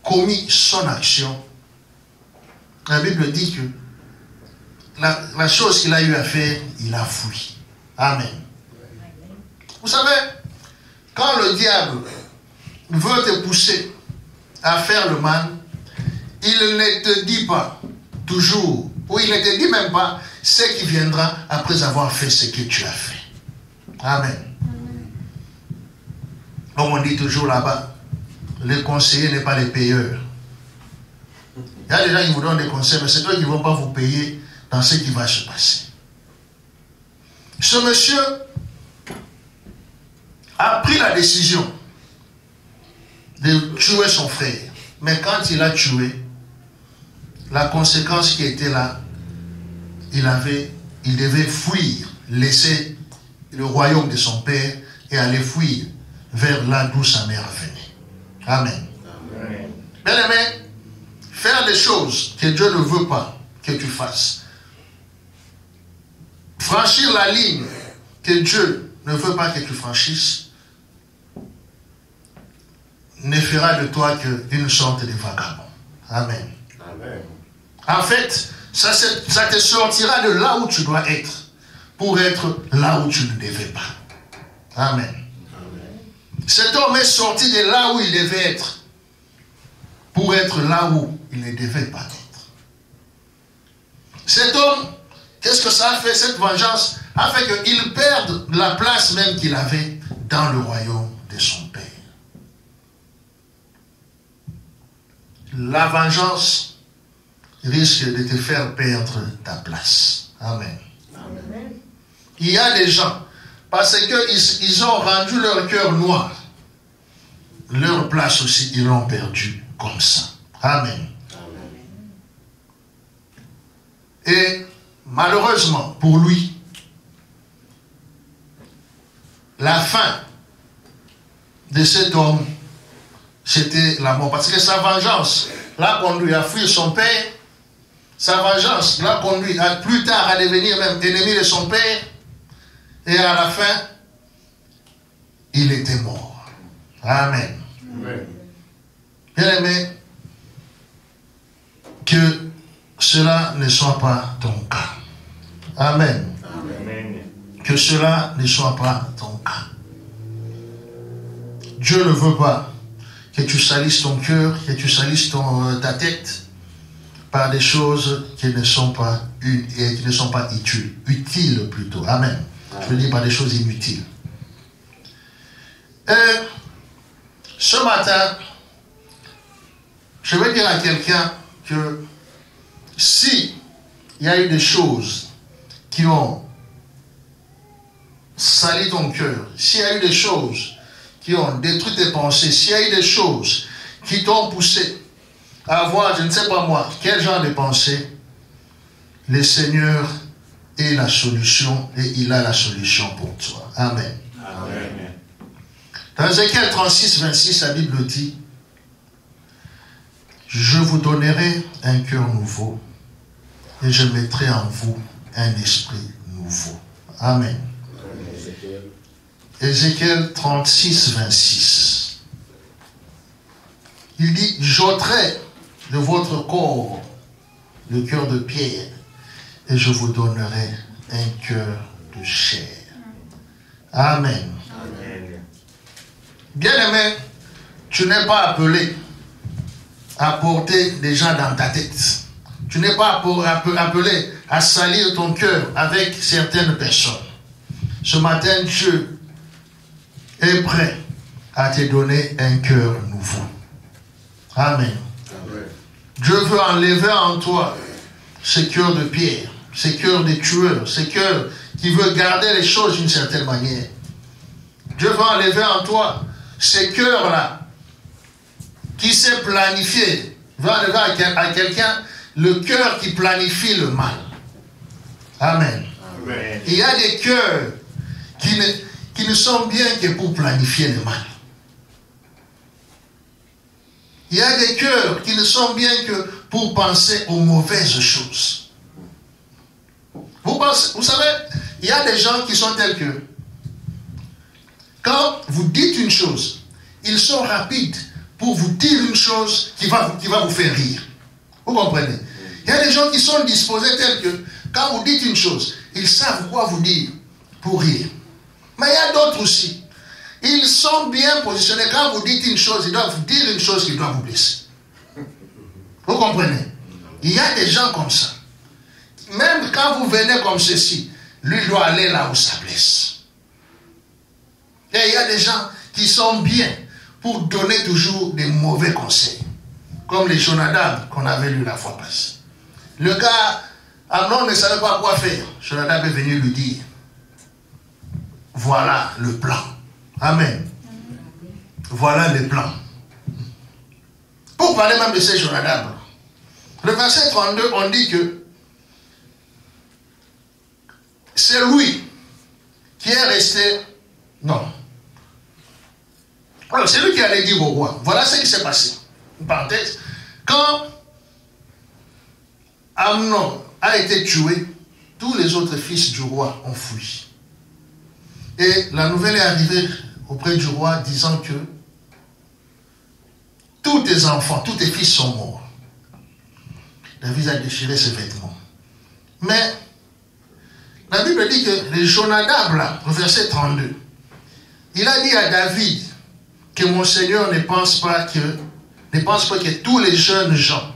commis son action, la Bible dit que la chose qu'il a eu à faire, il a fui. Amen. Vous savez, quand le diable veut te pousser à faire le mal, il ne te dit pas toujours, ou il ne te dit même pas ce qui viendra après avoir fait ce que tu as fait. Amen. Comme on dit toujours là-bas, le conseiller n'est pas le payeur. Il y a des gens qui vous donnent des conseils, mais c'est eux qui ne vont pas vous payer dans ce qui va se passer. Ce monsieur a pris la décision de tuer son frère. Mais quand il a tué, la conséquence qui était là, il devait fuir, laisser le royaume de son père et aller fuir vers là d'où sa mère venait. Amen. Amen. Bien aimé, faire des choses que Dieu ne veut pas que tu fasses. Franchir la ligne que Dieu ne veut pas que tu franchisses ne fera de toi qu'une sorte de vagabond. Amen. Amen. En fait, ça te sortira de là où tu dois être pour être là où tu ne devais pas. Amen. Amen. Cet homme est sorti de là où il devait être pour être là où il ne devait pas être. Cet homme, qu'est-ce que ça a fait? Cette vengeance a fait qu'il perde la place même qu'il avait dans le royaume de son père. La vengeance risque de te faire perdre ta place. Amen. Amen. Il y a des gens, parce qu'ils ont rendu leur cœur noir, leur place aussi, ils l'ont perdue comme ça. Amen. Et malheureusement, pour lui, la fin de cet homme, c'était la mort. Parce que sa vengeance l'a conduit à fuir son père. Sa vengeance l'a conduit plus tard à devenir même ennemi de son père. Et à la fin, il était mort. Amen. Amen. Bien aimé, que cela ne soit pas ton cas. Amen. Amen. Que cela ne soit pas ton cas. Dieu ne veut pas que tu salisses ton cœur, que tu salisses ta tête par des choses qui ne sont pas utiles. Utiles plutôt. Amen. Je veux dire par des choses inutiles. Ce matin, je vais dire à quelqu'un que si il y a eu des choses qui ont sali ton cœur, s'il y a eu des choses qui ont détruit tes pensées, s'il y a eu des choses qui t'ont poussé à avoir, je ne sais pas moi, quel genre de pensée, le Seigneur est la solution et il a la solution pour toi. Amen. Amen. Dans Ézéchiel 36, 26, la Bible dit: je vous donnerai un cœur nouveau et je mettrai en vous un esprit nouveau. Amen. Ézéchiel 36, 26. Il dit: j'ôterai de votre corps le cœur de pierre et je vous donnerai un cœur de chair. Amen. Amen. Bien-aimé, tu n'es pas appelé à porter des gens dans ta tête. Tu n'es pas appelé à salir ton cœur avec certaines personnes. Ce matin, Dieu est prêt à te donner un cœur nouveau. Amen. Amen. Dieu veut enlever en toi ce cœur de pierre, ce cœur de tueur, ce cœur qui veut garder les choses d'une certaine manière. Dieu veut enlever en toi ce cœur-là qui s'est planifié. Il veut enlever à quelqu'un le cœur qui planifie le mal. Amen. Amen. Il y a des cœurs qui ne sont bien que pour planifier le mal. Il y a des cœurs qui ne sont bien que pour penser aux mauvaises choses. Vous savez, il y a des gens qui sont tels que quand vous dites une chose, ils sont rapides pour vous dire une chose qui va vous faire rire. Vous comprenez? Il y a des gens qui sont disposés tels que quand vous dites une chose, ils savent quoi vous dire pour rire. Mais il y a d'autres aussi. Ils sont bien positionnés. Quand vous dites une chose, ils doivent vous dire une chose qui doit vous blesser. Vous comprenez? Il y a des gens comme ça. Même quand vous venez comme ceci, lui doit aller là où ça blesse. Et il y a des gens qui sont bien pour donner toujours des mauvais conseils. Comme les Jonadab qu'on avait lu la fois passée. Le gars, Amnon ne savait pas quoi faire. Jonadab est venu lui dire: voilà le plan. Amen. Voilà le plan. Pour parler même de ces Jonadab, le verset 32, on dit que c'est lui qui est resté. Non. Alors, c'est lui qui allait dire au roi: voilà ce qui s'est passé. Une parenthèse. Quand Amnon a été tué, tous les autres fils du roi ont fui. Et la nouvelle est arrivée auprès du roi disant que tous tes enfants, tous tes fils sont morts. David a déchiré ses vêtements. Mais la Bible dit que les Jonadab, là, au verset 32, il a dit à David que mon Seigneur ne pense pas que tous les jeunes gens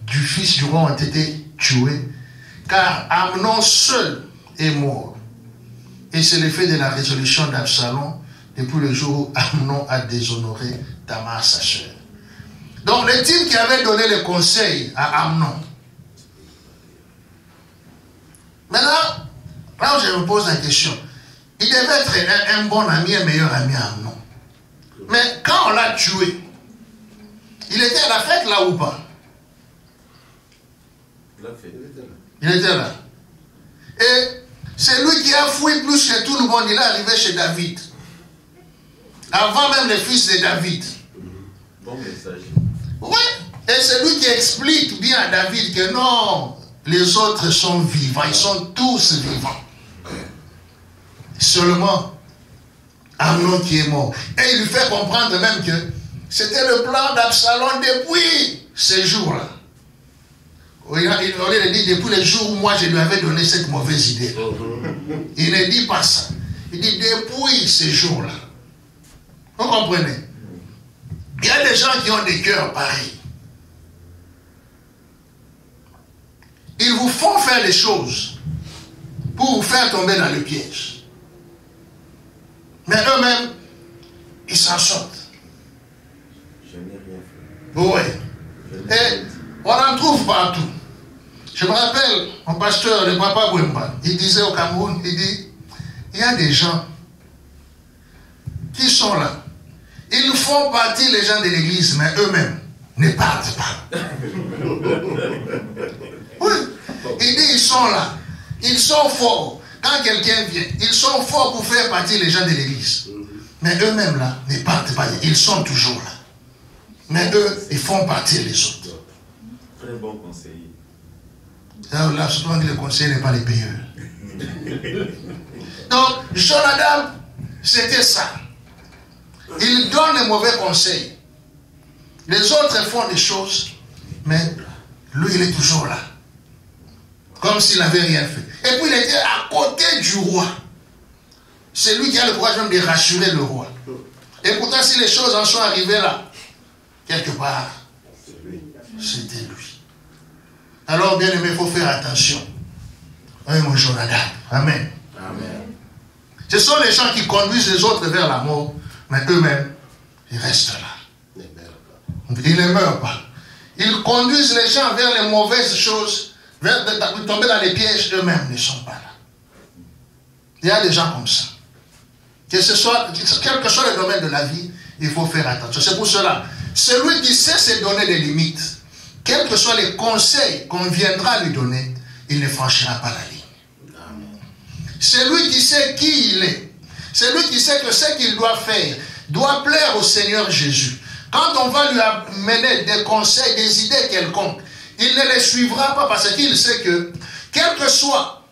du fils du roi ont été tués, car Amnon seul est mort. Et c'est l'effet de la résolution d'Absalom depuis le jour où Amnon a déshonoré Tamar, sa sœur. Donc les types qui avaient donné le conseil à Amnon Maintenant, là où je me pose la question, il devait être un bon ami, un meilleur ami à Amnon. Mais quand on l'a tué, il était à la fête là ou pas? Il était là. Et c'est lui qui a fouillé plus que tout le monde. Il est arrivé chez David. Avant même les fils de David. Bon message. Oui. Et c'est lui qui explique bien à David que non, les autres sont vivants. Ils sont tous vivants. Seulement Amnon qui est mort. Et il lui fait comprendre même que c'était le plan d'Absalom depuis ces jours-là. Au lieu de dire depuis les jours où moi je lui avais donné cette mauvaise idée. Il ne dit pas ça. Il dit depuis ces jours-là. Vous comprenez? Il y a des gens qui ont des cœurs pareils. Ils vous font faire des choses pour vous faire tomber dans le piège. Mais eux-mêmes, ils s'en sortent. Je n'ai rien fait. Oui. Et on en trouve partout. Je me rappelle, mon pasteur, le papa Bouemba, il disait au Cameroun, il dit, il y a des gens qui sont là. Ils font partie, les gens de l'église, mais eux-mêmes ne partent pas. Oui. Il dit, ils sont là. Ils sont forts. Quand quelqu'un vient, ils sont forts pour faire partie les gens de l'église. Mais eux-mêmes là, ne partent pas. Ils sont toujours là. Mais eux, ils font partie les autres. Très bon conseiller. Là, souvent, le conseiller n'est pas les payeurs. Donc, Jonadab, c'était ça. Il donne les mauvais conseils. Les autres font des choses, mais lui, il est toujours là. Comme s'il n'avait rien fait. Et puis, il était à côté du roi. C'est lui qui a le courage même de rassurer le roi. Et pourtant, si les choses en sont arrivées là, quelque part, c'était lui. Alors, bien aimé, il faut faire attention. Oui, mon Jonadab. Amen. Amen. Ce sont les gens qui conduisent les autres vers la mort, mais eux-mêmes, ils restent là. Ils ne meurent pas. Ils conduisent les gens vers les mauvaises choses, vers tomber dans les pièges, eux-mêmes ne sont pas là. Il y a des gens comme ça. Quel que soit le domaine de la vie, il faut faire attention. C'est pour cela, celui qui sait se donner des limites, quels que soient les conseils qu'on viendra lui donner, il ne franchira pas la ligne. Celui qui sait qui il est, celui qui sait que ce qu'il doit faire doit plaire au Seigneur Jésus. Quand on va lui amener des conseils, des idées quelconques, il ne les suivra pas parce qu'il sait que, quelle que soit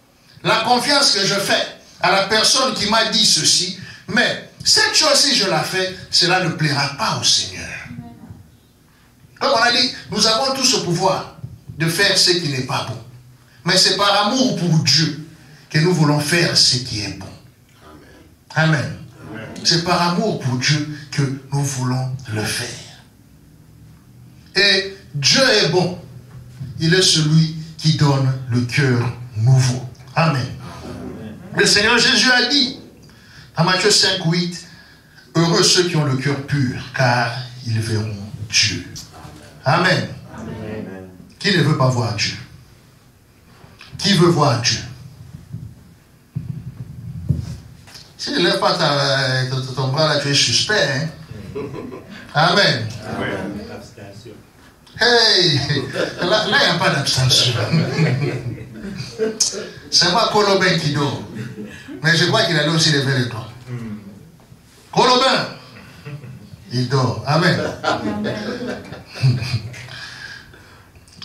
la confiance que je fais à la personne qui m'a dit ceci, mais cette chose, si je la fais, cela ne plaira pas au Seigneur. Comme on a dit, nous avons tous ce pouvoir de faire ce qui n'est pas bon. Mais c'est par amour pour Dieu que nous voulons faire ce qui est bon. Amen. Amen. C'est par amour pour Dieu que nous voulons le faire. Et Dieu est bon. Il est celui qui donne le cœur nouveau. Amen. Amen. Le Seigneur Jésus a dit, dans Matthieu 5:8, heureux ceux qui ont le cœur pur, car ils verront Dieu. Amen. Amen. Qui ne veut pas voir Dieu? Qui veut voir Dieu? Si tu ne lèves pas ton bras là, tu es suspect. Hein? Amen. Amen. Hey! Là, il n'y a pas d'abstention. C'est pas Colobin qui dort. Mais je crois qu'il a aussi levé les doigts. Colobin! Il dort. Amen.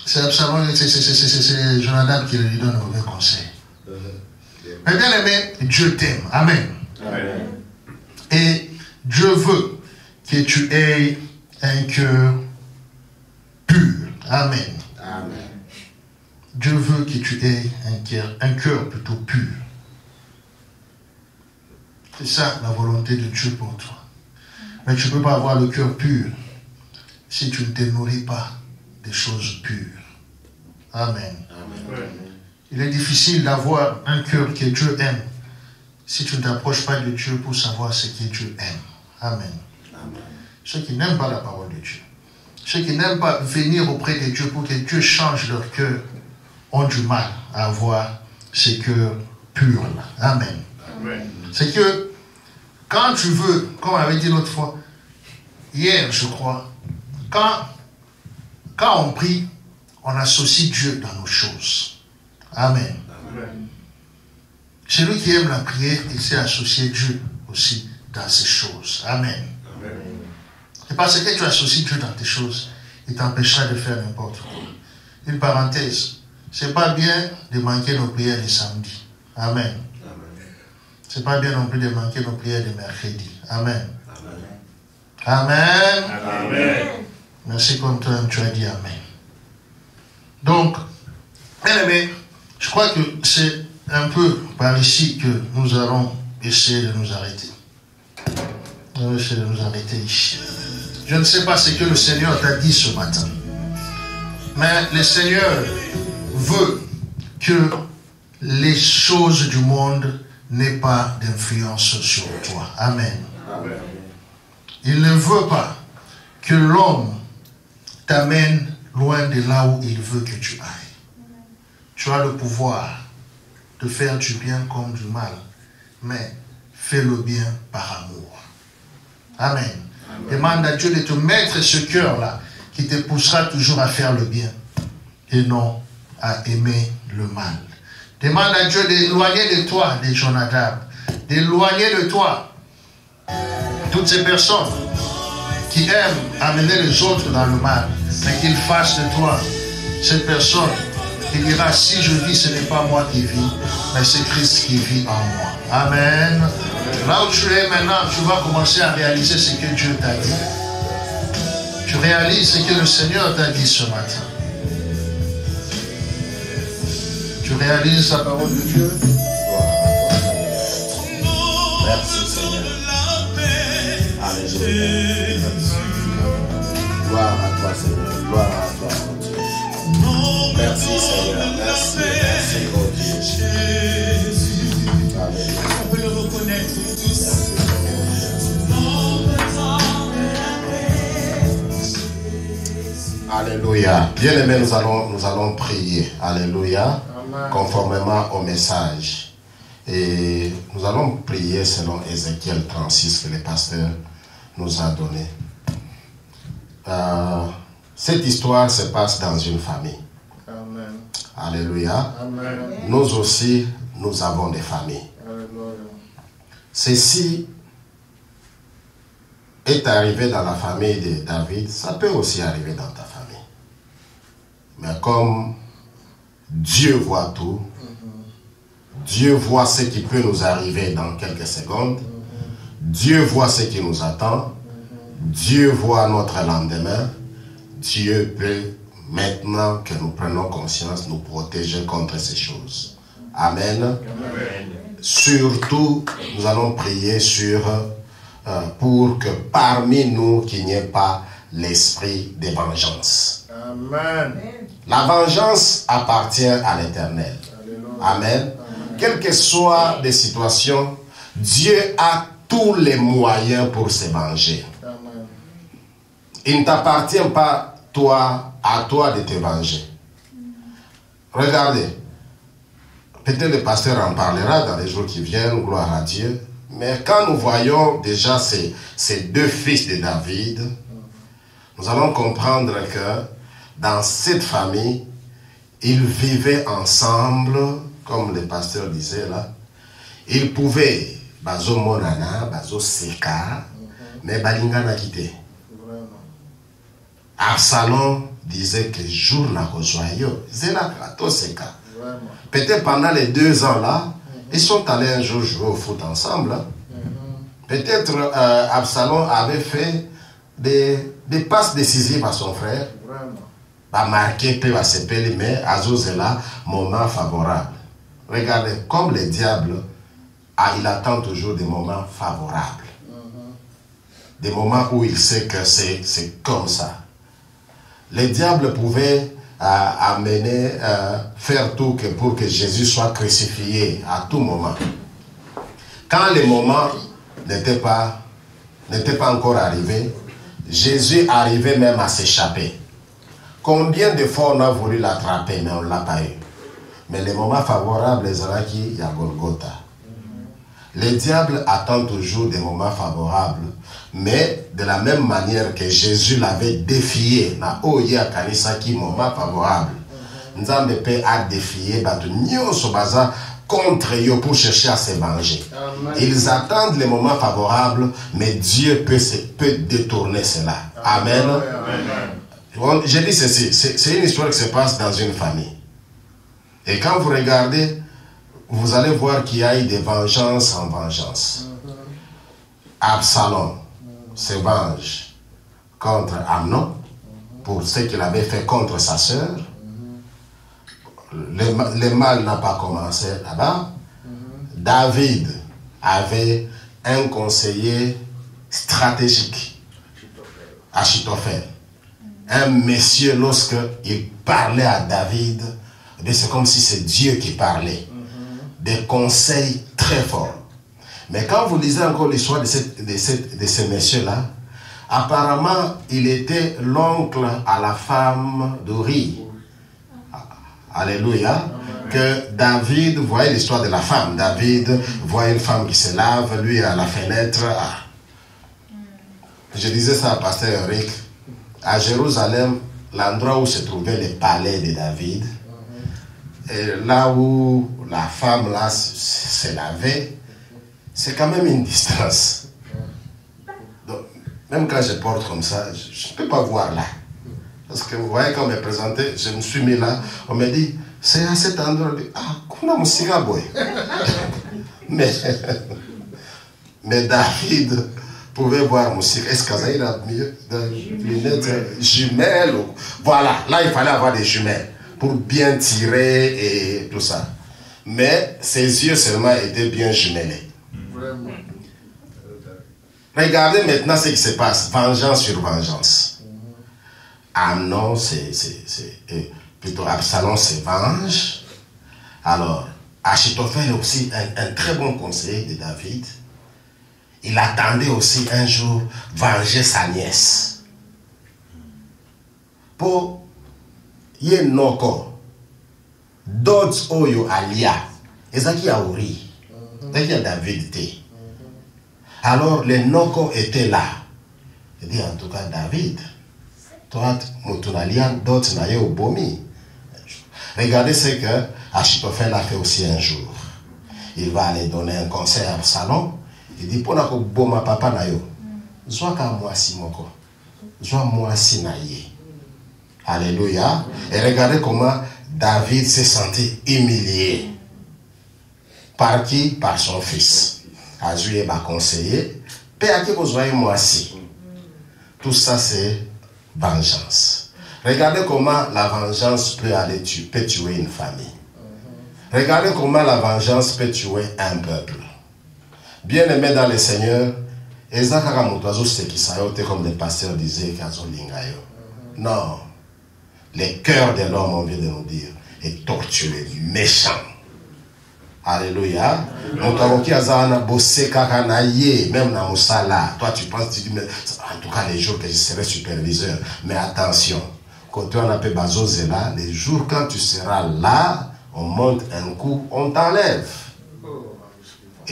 C'est Jonadab qui lui donne un mauvais conseil. Mais bien aimé, Dieu t'aime. Amen. Amen. Et Dieu veut que tu aies un cœur pur. Amen. Amen. Dieu veut que tu aies un cœur plutôt pur. C'est ça la volonté de Dieu pour toi. Mais tu ne peux pas avoir le cœur pur si tu ne te nourris pas des choses pures. Amen. Amen. Il est difficile d'avoir un cœur que Dieu aime si tu ne t'approches pas de Dieu pour savoir ce que Dieu aime. Amen. Amen. Ceux qui n'aiment pas la parole de Dieu, ceux qui n'aiment pas venir auprès de Dieu pour que Dieu change leur cœur, ont du mal à avoir ces cœurs purs là. Amen. Amen. C'est que quand tu veux, comme on avait dit l'autre fois, hier je crois, quand on prie, on associe Dieu dans nos choses. Amen. Amen. Celui qui aime la prière, il sait associer Dieu aussi dans ses choses. Amen. Amen. Et parce que tu associes Dieu dans tes choses, il t'empêchera de faire n'importe quoi. Une parenthèse, c'est pas bien de manquer nos prières les samedis. Amen. C'est pas bien non plus de manquer nos prières les mercredis. Amen. Amen. Amen. Merci comme toi, tu as dit Amen. Donc, bien aimé, je crois que c'est un peu par ici que nous allons essayer de nous arrêter. Nous allons essayer de nous arrêter ici. Je ne sais pas ce que le Seigneur t'a dit ce matin. Mais le Seigneur veut que les choses du monde n'aient pas d'influence sur toi. Amen. Amen. Il ne veut pas que l'homme t'amène loin de là où il veut que tu ailles. Tu as le pouvoir de faire du bien comme du mal, mais fais le bien par amour. Amen. Amen. Demande à Dieu de te mettre ce cœur-là qui te poussera toujours à faire le bien et non à aimer le mal. Demande à Dieu d'éloigner de toi des Jonadab, d'éloigner de toi toutes ces personnes qui aiment amener les autres dans le mal, mais qu'ils fassent de toi cette personne qui dira, si je vis, ce n'est pas moi qui vis, mais c'est Christ qui vit en moi. Amen. Là où tu es maintenant, tu vas commencer à réaliser ce que Dieu t'a dit. Tu réalises ce que le Seigneur t'a dit ce matin. Tu réalises la parole de Dieu. Merci Seigneur. Alléluia. Gloire à toi Seigneur. Gloire à toi mon Dieu. Merci Seigneur. Merci. Merci mon Dieu. Alléluia. On peut le reconnaître tous. Alléluia. Bien-aimés, nous allons prier. Alléluia. Amen. Conformément au message. Et nous allons prier selon Ézéchiel 36 que le pasteur nous a donné. Cette histoire se passe dans une famille. Amen. Alléluia. Amen. Nous aussi, nous avons des familles. Alléluia. Ceci est arrivé dans la famille de David, ça peut aussi arriver dans ta famille. Mais comme Dieu voit tout, Dieu voit ce qui peut nous arriver dans quelques secondes, Dieu voit ce qui nous attend, Dieu voit notre lendemain, Dieu peut, maintenant que nous prenons conscience, nous protéger contre ces choses. Amen. Amen. Surtout, nous allons prier pour que parmi nous, qu'il n'y ait pas l'esprit de vengeance. Amen. La vengeance appartient à l'Éternel. Amen. Quelles que soient les situations, Dieu a tous les moyens pour se venger. Amen. Il ne t'appartient pas, à toi de te venger. Regardez. Peut-être le pasteur en parlera dans les jours qui viennent, gloire à Dieu. Mais quand nous voyons déjà ces deux fils de David, nous allons comprendre que dans cette famille, ils vivaient ensemble, comme le pasteur disait là. Ils pouvaient, bazo monana, bazo seka, mais balingana quitté. Absalom disait que jour n'a pas joyeux, c'est la plateau seka. Peut-être pendant les 2 ans là, ils sont allés un jour jouer au foot ensemble. Peut-être Absalom avait fait des passes décisives à son frère. Va marquer, peut va s'épeler, mais Azozela, moment favorable. Regardez, comme le diable, il attend toujours des moments favorables. Des moments où il sait que c'est comme ça. Le diable pouvait faire tout pour que Jésus soit crucifié à tout moment. Quand le moment n'était pas encore arrivé, Jésus arrivait même à s'échapper. Combien de fois on a voulu l'attraper, mais on ne l'a pas eu. Mais les moments favorables, les Zalaki, il y a Golgotha. Le diable attend toujours des moments favorables. Mais de la même manière que Jésus l'avait défié, na oya kanisa ki moment favorable. Nzambe pe a défié batu nyonso baza contre eux pour chercher à se venger. Ils attendent les moments favorables, mais Dieu peut détourner cela. Amen. Amen. Je dis ceci, c'est une histoire qui se passe dans une famille. Et quand vous regardez, vous allez voir qu'il y a eu des vengeances en vengeance. Absalom se venge contre Amnon pour ce qu'il avait fait contre sa sœur. Le mal n'a pas commencé là-bas. David avait un conseiller stratégique, Achitophel. Un monsieur, lorsqu'il parlait à David, c'est comme si c'est Dieu qui parlait. Des conseils très forts. Mais quand vous lisez encore l'histoire de ce monsieur-là, apparemment, il était l'oncle à la femme d'Uri. Alléluia. Que David voyait l'histoire de la femme. David voit une femme qui se lave, lui à la fenêtre. Je disais ça à Pasteur Eric. À Jérusalem, l'endroit où se trouvait le palais de David, et là où la femme là se lavait, c'est quand même une distance. Donc, même quand je porte comme ça, je ne peux pas voir là. Parce que vous voyez, quand on me présentait, je me suis mis là, on me dit, c'est à cet endroit, qu'on a mon boy. Mais David pouvait voir Moussika. Est-ce qu'il a mieux des lunettes jumelles? Voilà, là il fallait avoir des jumelles pour bien tirer et tout ça. Mais ses yeux seulement étaient bien jumelés. Regardez maintenant ce qui se passe. Vengeance sur vengeance. Amnon, plutôt Absalom se venge. Alors, Achitophel est aussi un très bon conseiller de David. Il attendait aussi un jour venger sa nièce. Pour Yenoko, d'autres oyo alia, ezaki a Uri, ezaki a David te. Alors les Noko étaient là. Il dit en tout cas David, toi, Moutunalia, d'autres n'aient au bomi. Regardez ce que Achitophel a fait aussi un jour. Il va aller donner un conseil à Absalom. Il dit, pour que boma papa na yo, zoa ka mwasi moko, zoa mwasi na ye. Alléluia. Et regardez comment David s'est senti humilié. Par qui? Par son fils. Azouye m'a conseillé. Pe à qui vous voyez mwasi. Tout ça c'est vengeance. Regardez comment la vengeance peut tuer une famille. Regardez comment la vengeance peut tuer un peuple. Bien-aimés dans le Seigneur, comme le pasteur disait, non, le cœur de l'homme, on vient de nous dire, est torturé, méchant. Alléluia. Même dans Moussala, toi tu penses, tu dis, en tout cas les jours que je serai superviseur, mais attention, quand tu en appelles Bazozela, les jours quand tu seras là, on monte un coup, on t'enlève.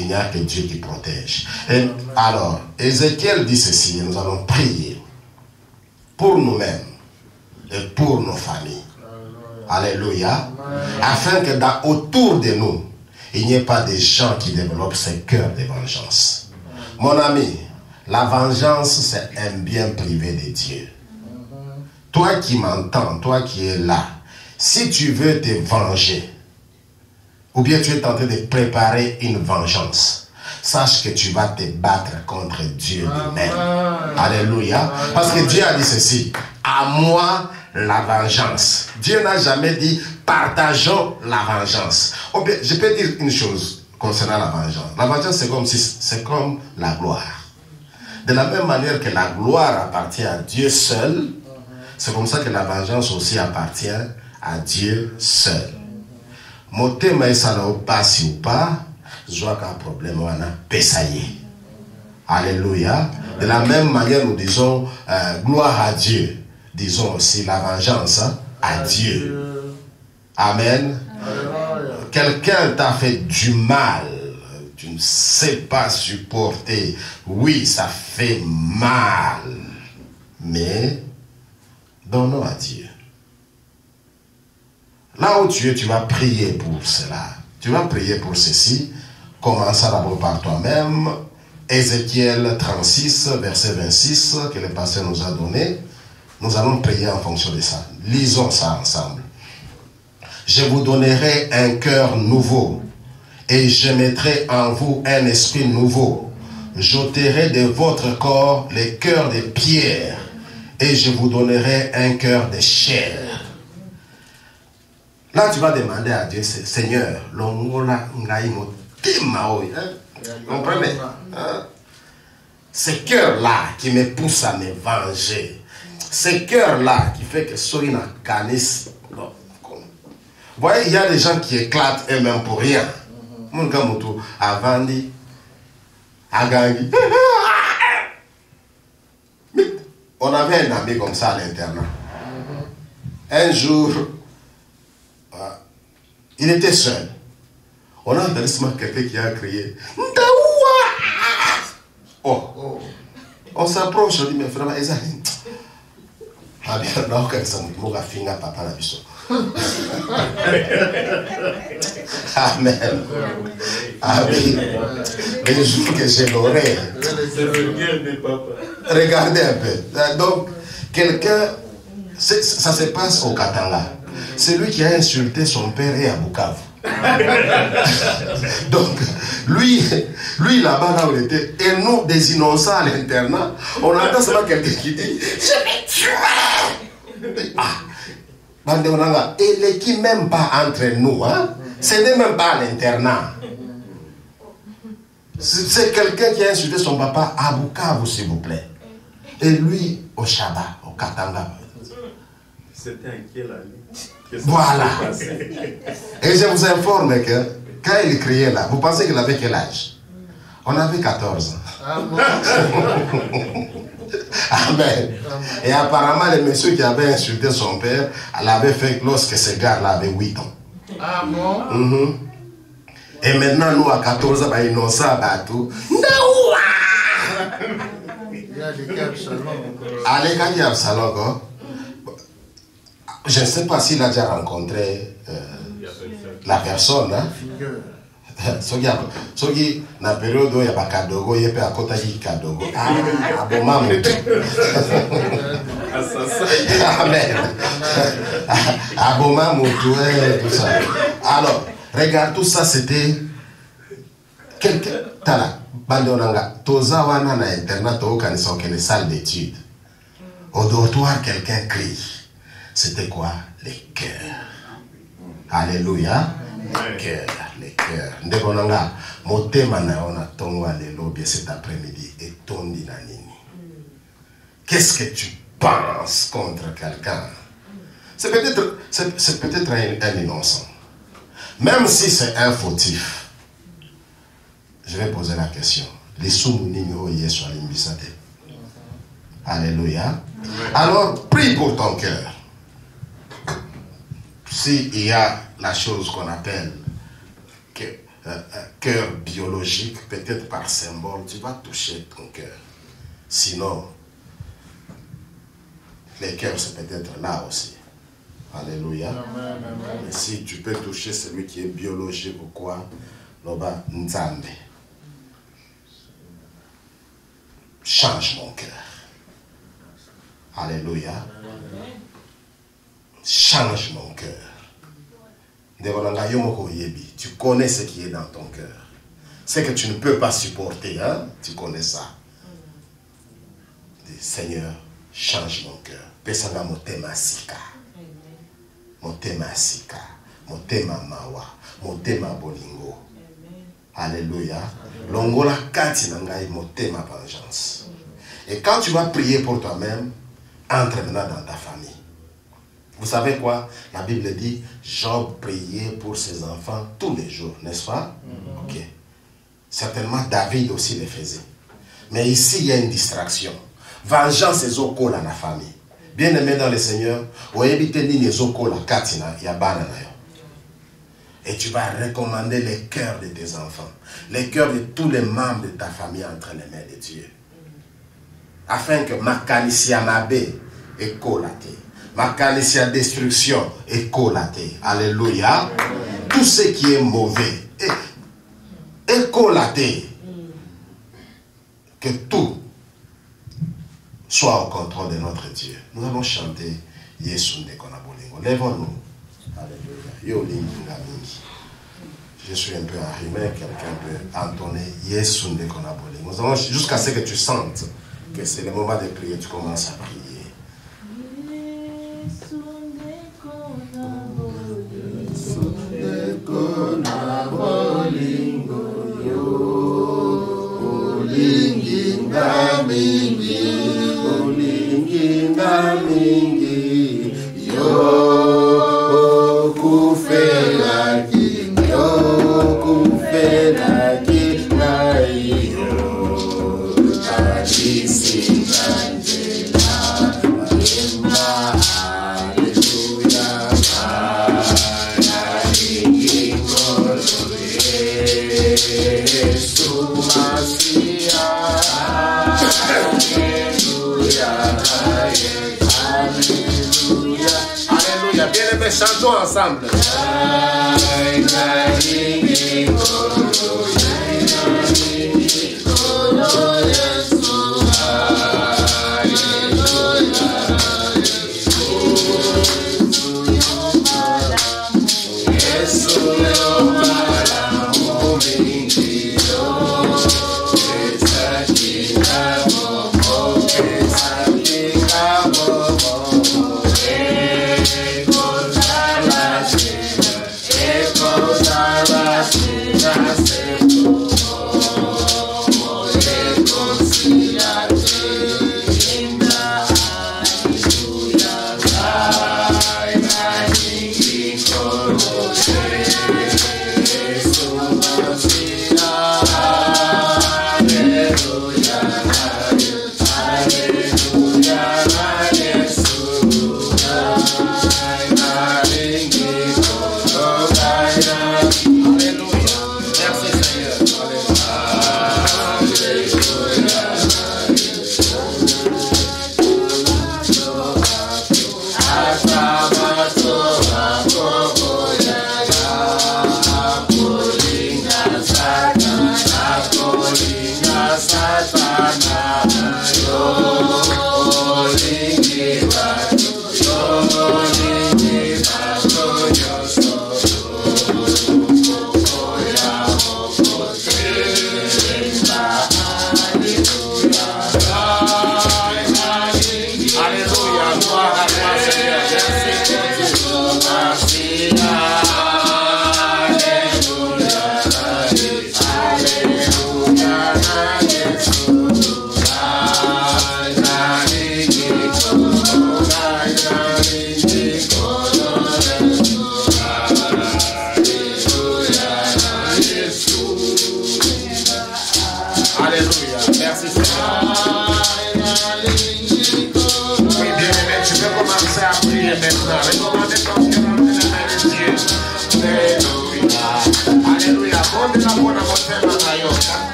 Il n'y a que Dieu qui protège. Et alors, Ézéchiel dit ceci, et nous allons prier pour nous-mêmes et pour nos familles. Alléluia. Afin que autour de nous, il n'y ait pas des gens qui développent ce cœur de vengeance. Mon ami, la vengeance, c'est un bien privé de Dieu. Toi qui m'entends, toi qui es là, si tu veux te venger, ou bien tu es tenté de préparer une vengeance, sache que tu vas te battre contre Dieu lui-même. Alléluia. Parce que Dieu a dit ceci, à moi la vengeance. Dieu n'a jamais dit partageons la vengeance. Je peux dire une chose concernant la vengeance. La vengeance c'est comme la gloire. De la même manière que la gloire appartient à Dieu seul, c'est comme ça que la vengeance aussi appartient à Dieu seul. Motema esala opasi ou pas, zoaka problème wana pesaye. Alléluia. De la même manière nous disons gloire à Dieu. Disons aussi la vengeance à Dieu. Amen. quelqu'un t'a fait du mal, tu ne sais pas supporter. Oui, ça fait mal. Mais, donnons à Dieu. Là où tu es, tu vas prier pour cela. Tu vas prier pour ceci. Commençons d'abord par toi-même. Ézéchiel 36, verset 26, que le pasteur nous a donné. Nous allons prier en fonction de ça. Lisons ça ensemble. Je vous donnerai un cœur nouveau et je mettrai en vous un esprit nouveau. J'ôterai de votre corps les cœurs de pierre et je vous donnerai un cœur de chair. Là, tu vas demander à Dieu, Seigneur, comprenez? Ce cœur-là qui me pousse à me venger. Ce cœur-là qui fait que Sorina Canis. Vous voyez, il y a des gens qui éclatent eux-mêmes pour rien. Mon gars, a vendu, a gagné. On avait un ami comme ça à l'internat. Un jour, il était seul. On a entendu quelqu'un qui a crié Ndaoua! Oh! On s'approche, on dit, mais frère, Ezali. Ah bien, là, on ça m'a fait papa la biso. Amen. Amen. Le jour que j'ai l'oreille. Regardez un peu. Donc, quelqu'un, ça se passe au Katanga. C'est lui qui a insulté son père et à Bukavu. Donc, lui là-bas, là où il était, et nous, des innocents à l'internat, on entend seulement quelqu'un qui dit je vais tuer. Ah, et l'équipe même pas entre nous, hein? Ce n'est même pas à l'internat. C'est quelqu'un qui a insulté son papa à Bukavu, s'il vous plaît. Et lui, au Shaba, au Katanga. C'était un quelle année? Voilà. Et je vous informe que quand il criait là, vous pensez qu'il avait quel âge? On avait 14 ans. Amen. Et apparemment, le monsieur qui avait insulté son père, l'avait fait lorsque ce gars-là avait 8 ans. Ah bon? Et maintenant, nous, à 14 ans, innocents, tout. Il y a des cas Absalom. Allez, quand il y a Absalom, quoi. Je ne sais pas s'il a déjà rencontré la personne. Hein? Soki na période où il y a Kadogo, il y a Kotaki Kadogo. Ah, bon maman. Amen. Ah, bon maman, tout ça. Alors, regarde, tout ça, c'était quelqu'un. Tala, Bandonanga, Toza wana na internat, Tokanisa, les salles d'études. Au dortoir, quelqu'un crie. C'était quoi? Les cœurs. Alléluia. Les cœurs, les cœurs. Ndebonanga, motema na ona tongo alelo bien cet après-midi et tondi na nini. Qu'est-ce que tu penses contre quelqu'un? C'est peut-être un innocent. Même si c'est un fautif. Je vais poser la question. Les sous-mounigno yesu alimbisate. Alléluia. Alors, prie pour ton cœur. S'il y a la chose qu'on appelle cœur biologique, peut-être par symbole, tu vas toucher ton cœur. Sinon, les cœurs, c'est peut-être là aussi. Alléluia. Mais si tu peux toucher celui qui est biologique ou quoi, Loba Nzambe. Change mon cœur. Alléluia. Change mon cœur. Tu connais ce qui est dans ton cœur. Ce que tu ne peux pas supporter, hein? Tu connais ça. Dis, Seigneur, change mon cœur. Pesanga motema sika. Motema sika. Motema mawa. Motema bolingo. Alléluia. Longola kati nangai motema vengeance. Et quand tu vas prier pour toi-même, entre maintenant dans ta famille. Vous savez quoi? La Bible dit, Job priait pour ses enfants tous les jours, n'est-ce pas? Ok. Certainement, David aussi le faisait. Mais ici, il y a une distraction. Vengeance et zoko dans la famille. Bien-aimé dans le Seigneur, Et tu vas recommander les cœurs de tes enfants, les cœurs de tous les membres de ta famille entre les mains de Dieu. Afin que Makanisia Mabé est collaté. Makanisia destruction est collaté. Alléluia. Tout ce qui est mauvais est collaté. Que tout soit au contrôle de notre Dieu. Nous allons chanter Yesu Ndekonabolingo. Lèvons-nous. Alléluia. Je suis un peu arrimé, quelqu'un peut entonner Yesu Ndekonabolingo. Nous allons jusqu'à ce que tu sentes que c'est le moment de prier, tu commences à prier. Bien-aimés, chantons ensemble.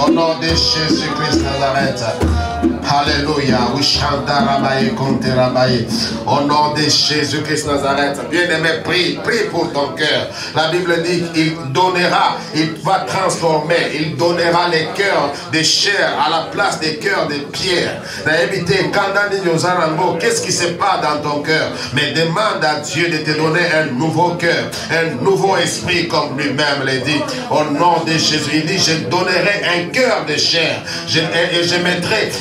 Au nom de Jésus-Christ Nazareth. Alléluia. Au nom de Jésus-Christ Nazareth. Bien-aimé, prie pour ton cœur. La Bible dit qu'il donnera, il va transformer, il donnera les cœurs de chair à la place des cœurs de pierre. Qu'est-ce qui se passe dans ton cœur? Mais demande à Dieu de te donner un nouveau cœur, un nouveau esprit comme lui-même l'a dit. Au nom de Jésus, il dit, je donnerai un cœur de chair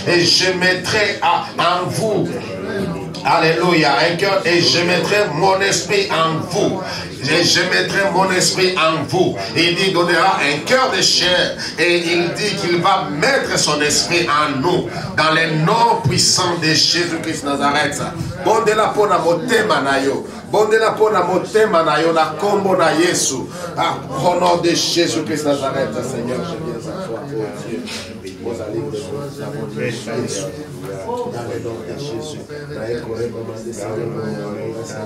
et je mettrai en vous, alléluia, un cœur, et je mettrai mon esprit en vous. Je mettrai mon esprit en vous. Il dit, donnera un cœur de chair. Et il dit qu'il va mettre son esprit en nous. Dans les noms puissants de Jésus-Christ Nazareth. Bon de la pona motema na yo. Bon de la pona motema na yo. La combo na Yesu. Au nom de Jésus-Christ Nazareth, Seigneur, je viens à toi, oh Dieu. allez de nous avons Jésus. Dans le nom de Jésus. Naye ko recommandé ça le nom de ça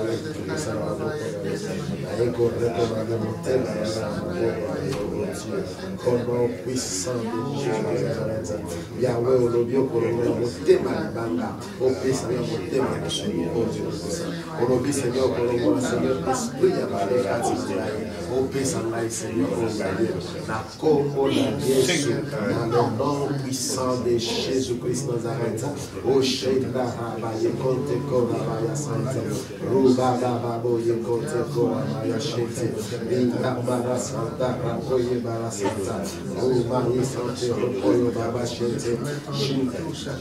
naye ko recommandé mon tel comment puissant de Jésus. Yahweh au lobio pour le tema banga. Au pays Seigneur mon tema de Seigneur. Au lobby Seigneur pour le Seigneur esprit ya parler fatigué. Au pays Seigneur au Seigneur. Na combo la Jésus dans le nom puissant de Jésus-Christ Nazareth. Au Shedra Rabaya Conte Korabaya Santa. Ruba Babo Yekote Korabaya Shete. Bingabara Santa Rakoye Barasanta. Ruba Yisante Rokoyo Baba Shete.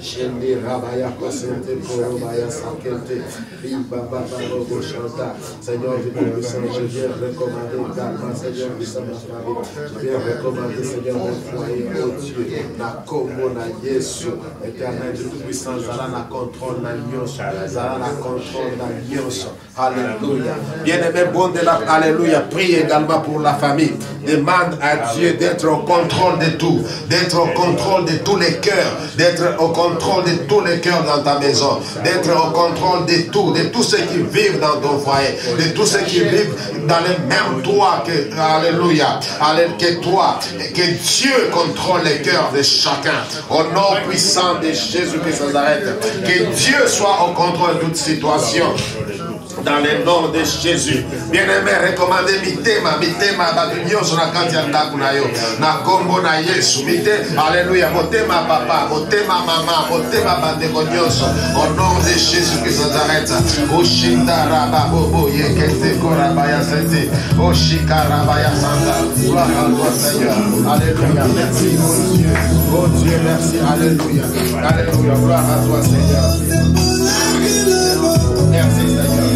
Shendi Rabaya Kosente Korobaya Sakente. Bingaba Babo Shanta. Seigneur, je te puissant, je viens recommander Galma, Seigneur, puissant ma famille. Je viens recommander, Seigneur, mon foyer, oh Dieu. Na Kombo, na Yesu, éternel de tout puissant, Zala na contrôle, na Nyos, Zala na contrôle, na Nyos. Alléluia. Bien-aimé, bon de la, alléluia. Prie également pour la famille. Demande à Dieu d'être au contrôle de tout, d'être au contrôle de tous les cœurs, d'être au contrôle de tous les cœurs dans ta maison, d'être au contrôle de tous ceux qui vivent dans ton foyer, de tous ceux qui vivent dans le même toit que, alléluia, que toi, que Dieu contrôle les cœurs de chacun, au nom puissant de Jésus-Christ Nazareth, que Dieu soit au contrôle de toute situation. Dans le nom de Jésus. Bien-aimé, recommandez mitema badunyo sur la kantianda kunayo. Na kombo na Yesu. Mite, alléluia. Motema papa, motema maman, motema bandekonyoso. Au nom de Jésus-Christ Nazareth. Oshinda raba bobo yekete korabaya sente. Oshika rabaya santa. Gloire à toi, Seigneur. Alléluia. Merci, mon Dieu. Oh Dieu, merci. Alléluia. Alléluia. Gloire à toi, Seigneur. Merci, Seigneur.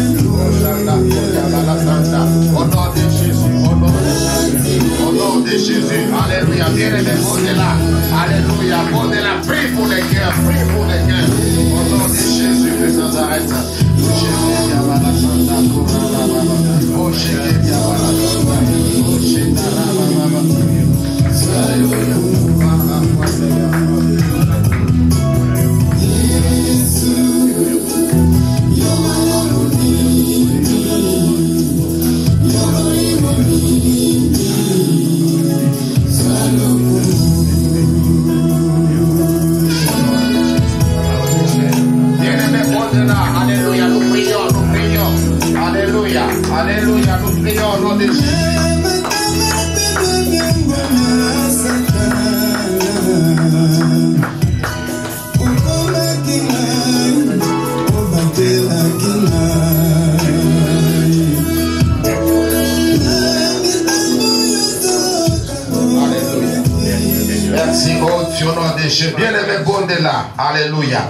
Au nom de Jésus, au nom de Jésus, au nom de Jésus, alléluia, bien-aimé, là, alléluia, là, prie pour les cœurs, prie pour les cœurs, au nom de Jésus, Christ Nazareth, alléluia, nous prions, alléluia, alléluia, nous prions au nom de Jésus. Merci, oh Dieu, au nom de Jésus. Bien-aimé, bon de là. Alléluia.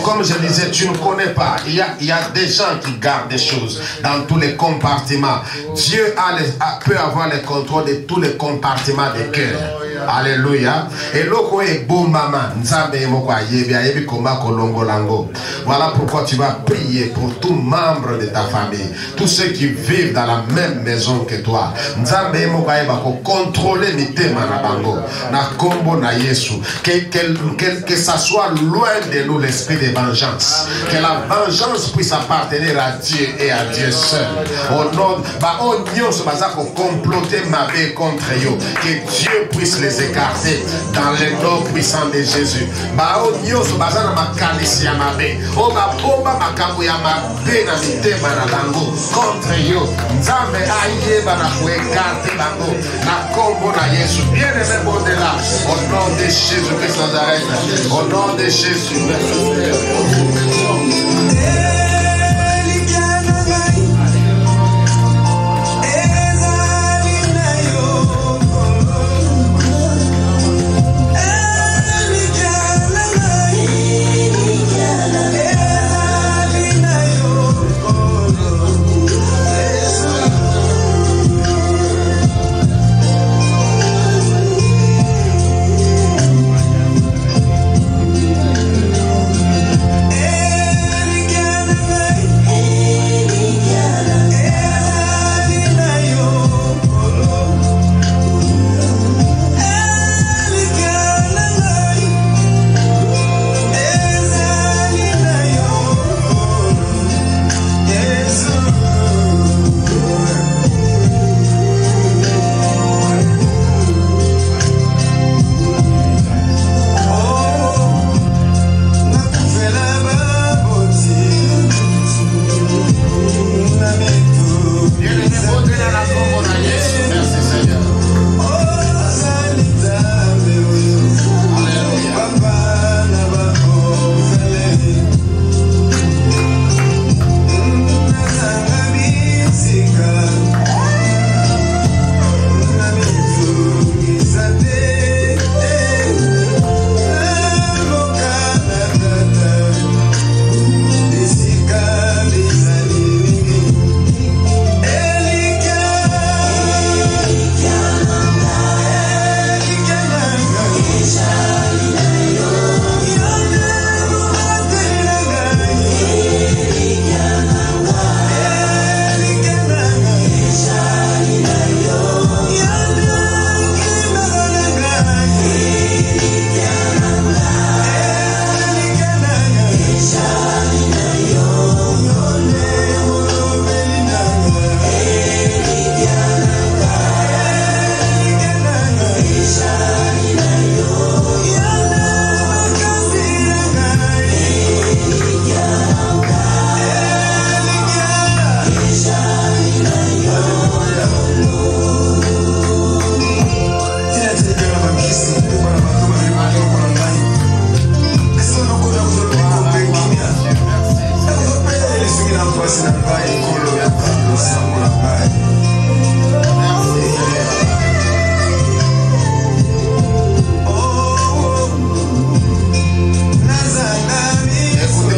Comme je disais, tu ne connais pas. Il y a des gens qui gardent des choses dans tous les compartiments. Dieu peut avoir le contrôle de tous les compartiments des cœurs. Alléluia. Et loko est beau maman. Voilà pourquoi tu vas prier pour tous membres de ta famille, tous ceux qui vivent dans la même maison que toi. Contrôler les thèmes na kombo na Yesu. Que ça soit loin de nous l'esprit de vengeance. Que la vengeance puisse appartenir à Dieu et à Dieu seul. Au nom de comploter ma paix contre eux. Que Dieu puisse les écarter dans le nom puissant de Jésus. Contre eux. Nzambe aïe banakuekarte bango. Na kombo na Yesu. Bien aimé bon de là. Au nom de Jésus-Christ Nazareth. Au nom de Jésus. Hey!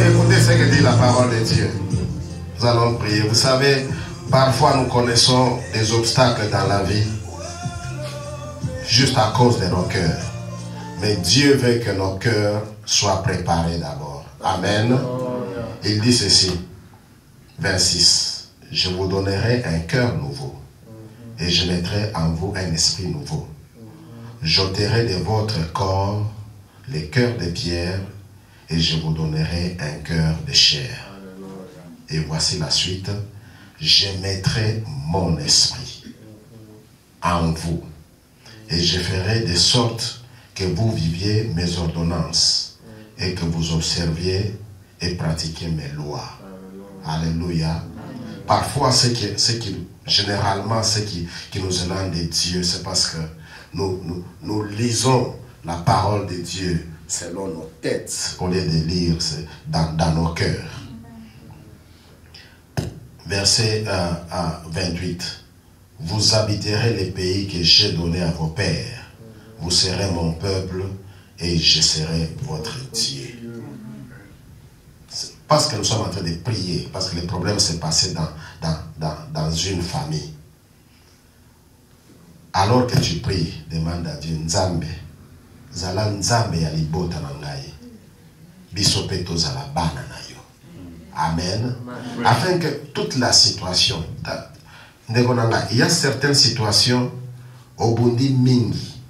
Écoutez ce que dit la parole de Dieu. Nous allons prier. Vous savez, parfois nous connaissons des obstacles dans la vie juste à cause de nos cœurs. Mais Dieu veut que nos cœurs soient préparés d'abord. Amen. Il dit ceci, 26. Je vous donnerai un cœur nouveau et je mettrai en vous un esprit nouveau. J'ôterai de votre corps les cœurs de pierre et je vous donnerai un cœur de chair. Et voici la suite. Je mettrai mon esprit en vous et je ferai de sorte que vous viviez mes ordonnances et que vous observiez et pratiquiez mes lois. Alléluia. Parfois, généralement, ce qui nous éloigne de Dieu, c'est parce que nous lisons la parole de Dieu selon nos têtes au lieu de lire dans nos cœurs. Verset 28. Vous habiterez les pays que j'ai donnés à vos pères. Vous serez mon peuple et je serai votre Dieu. Parce que nous sommes en train de prier, parce que le problème s'est passé dans une famille. Alors que tu pries, demande à Dieu, Nzambe, zala Nzambe ya libota na ngai, biso pe tozala bana na yo. Amen. Afin que toute la situation, il y a certaines situations au Bundi mingi.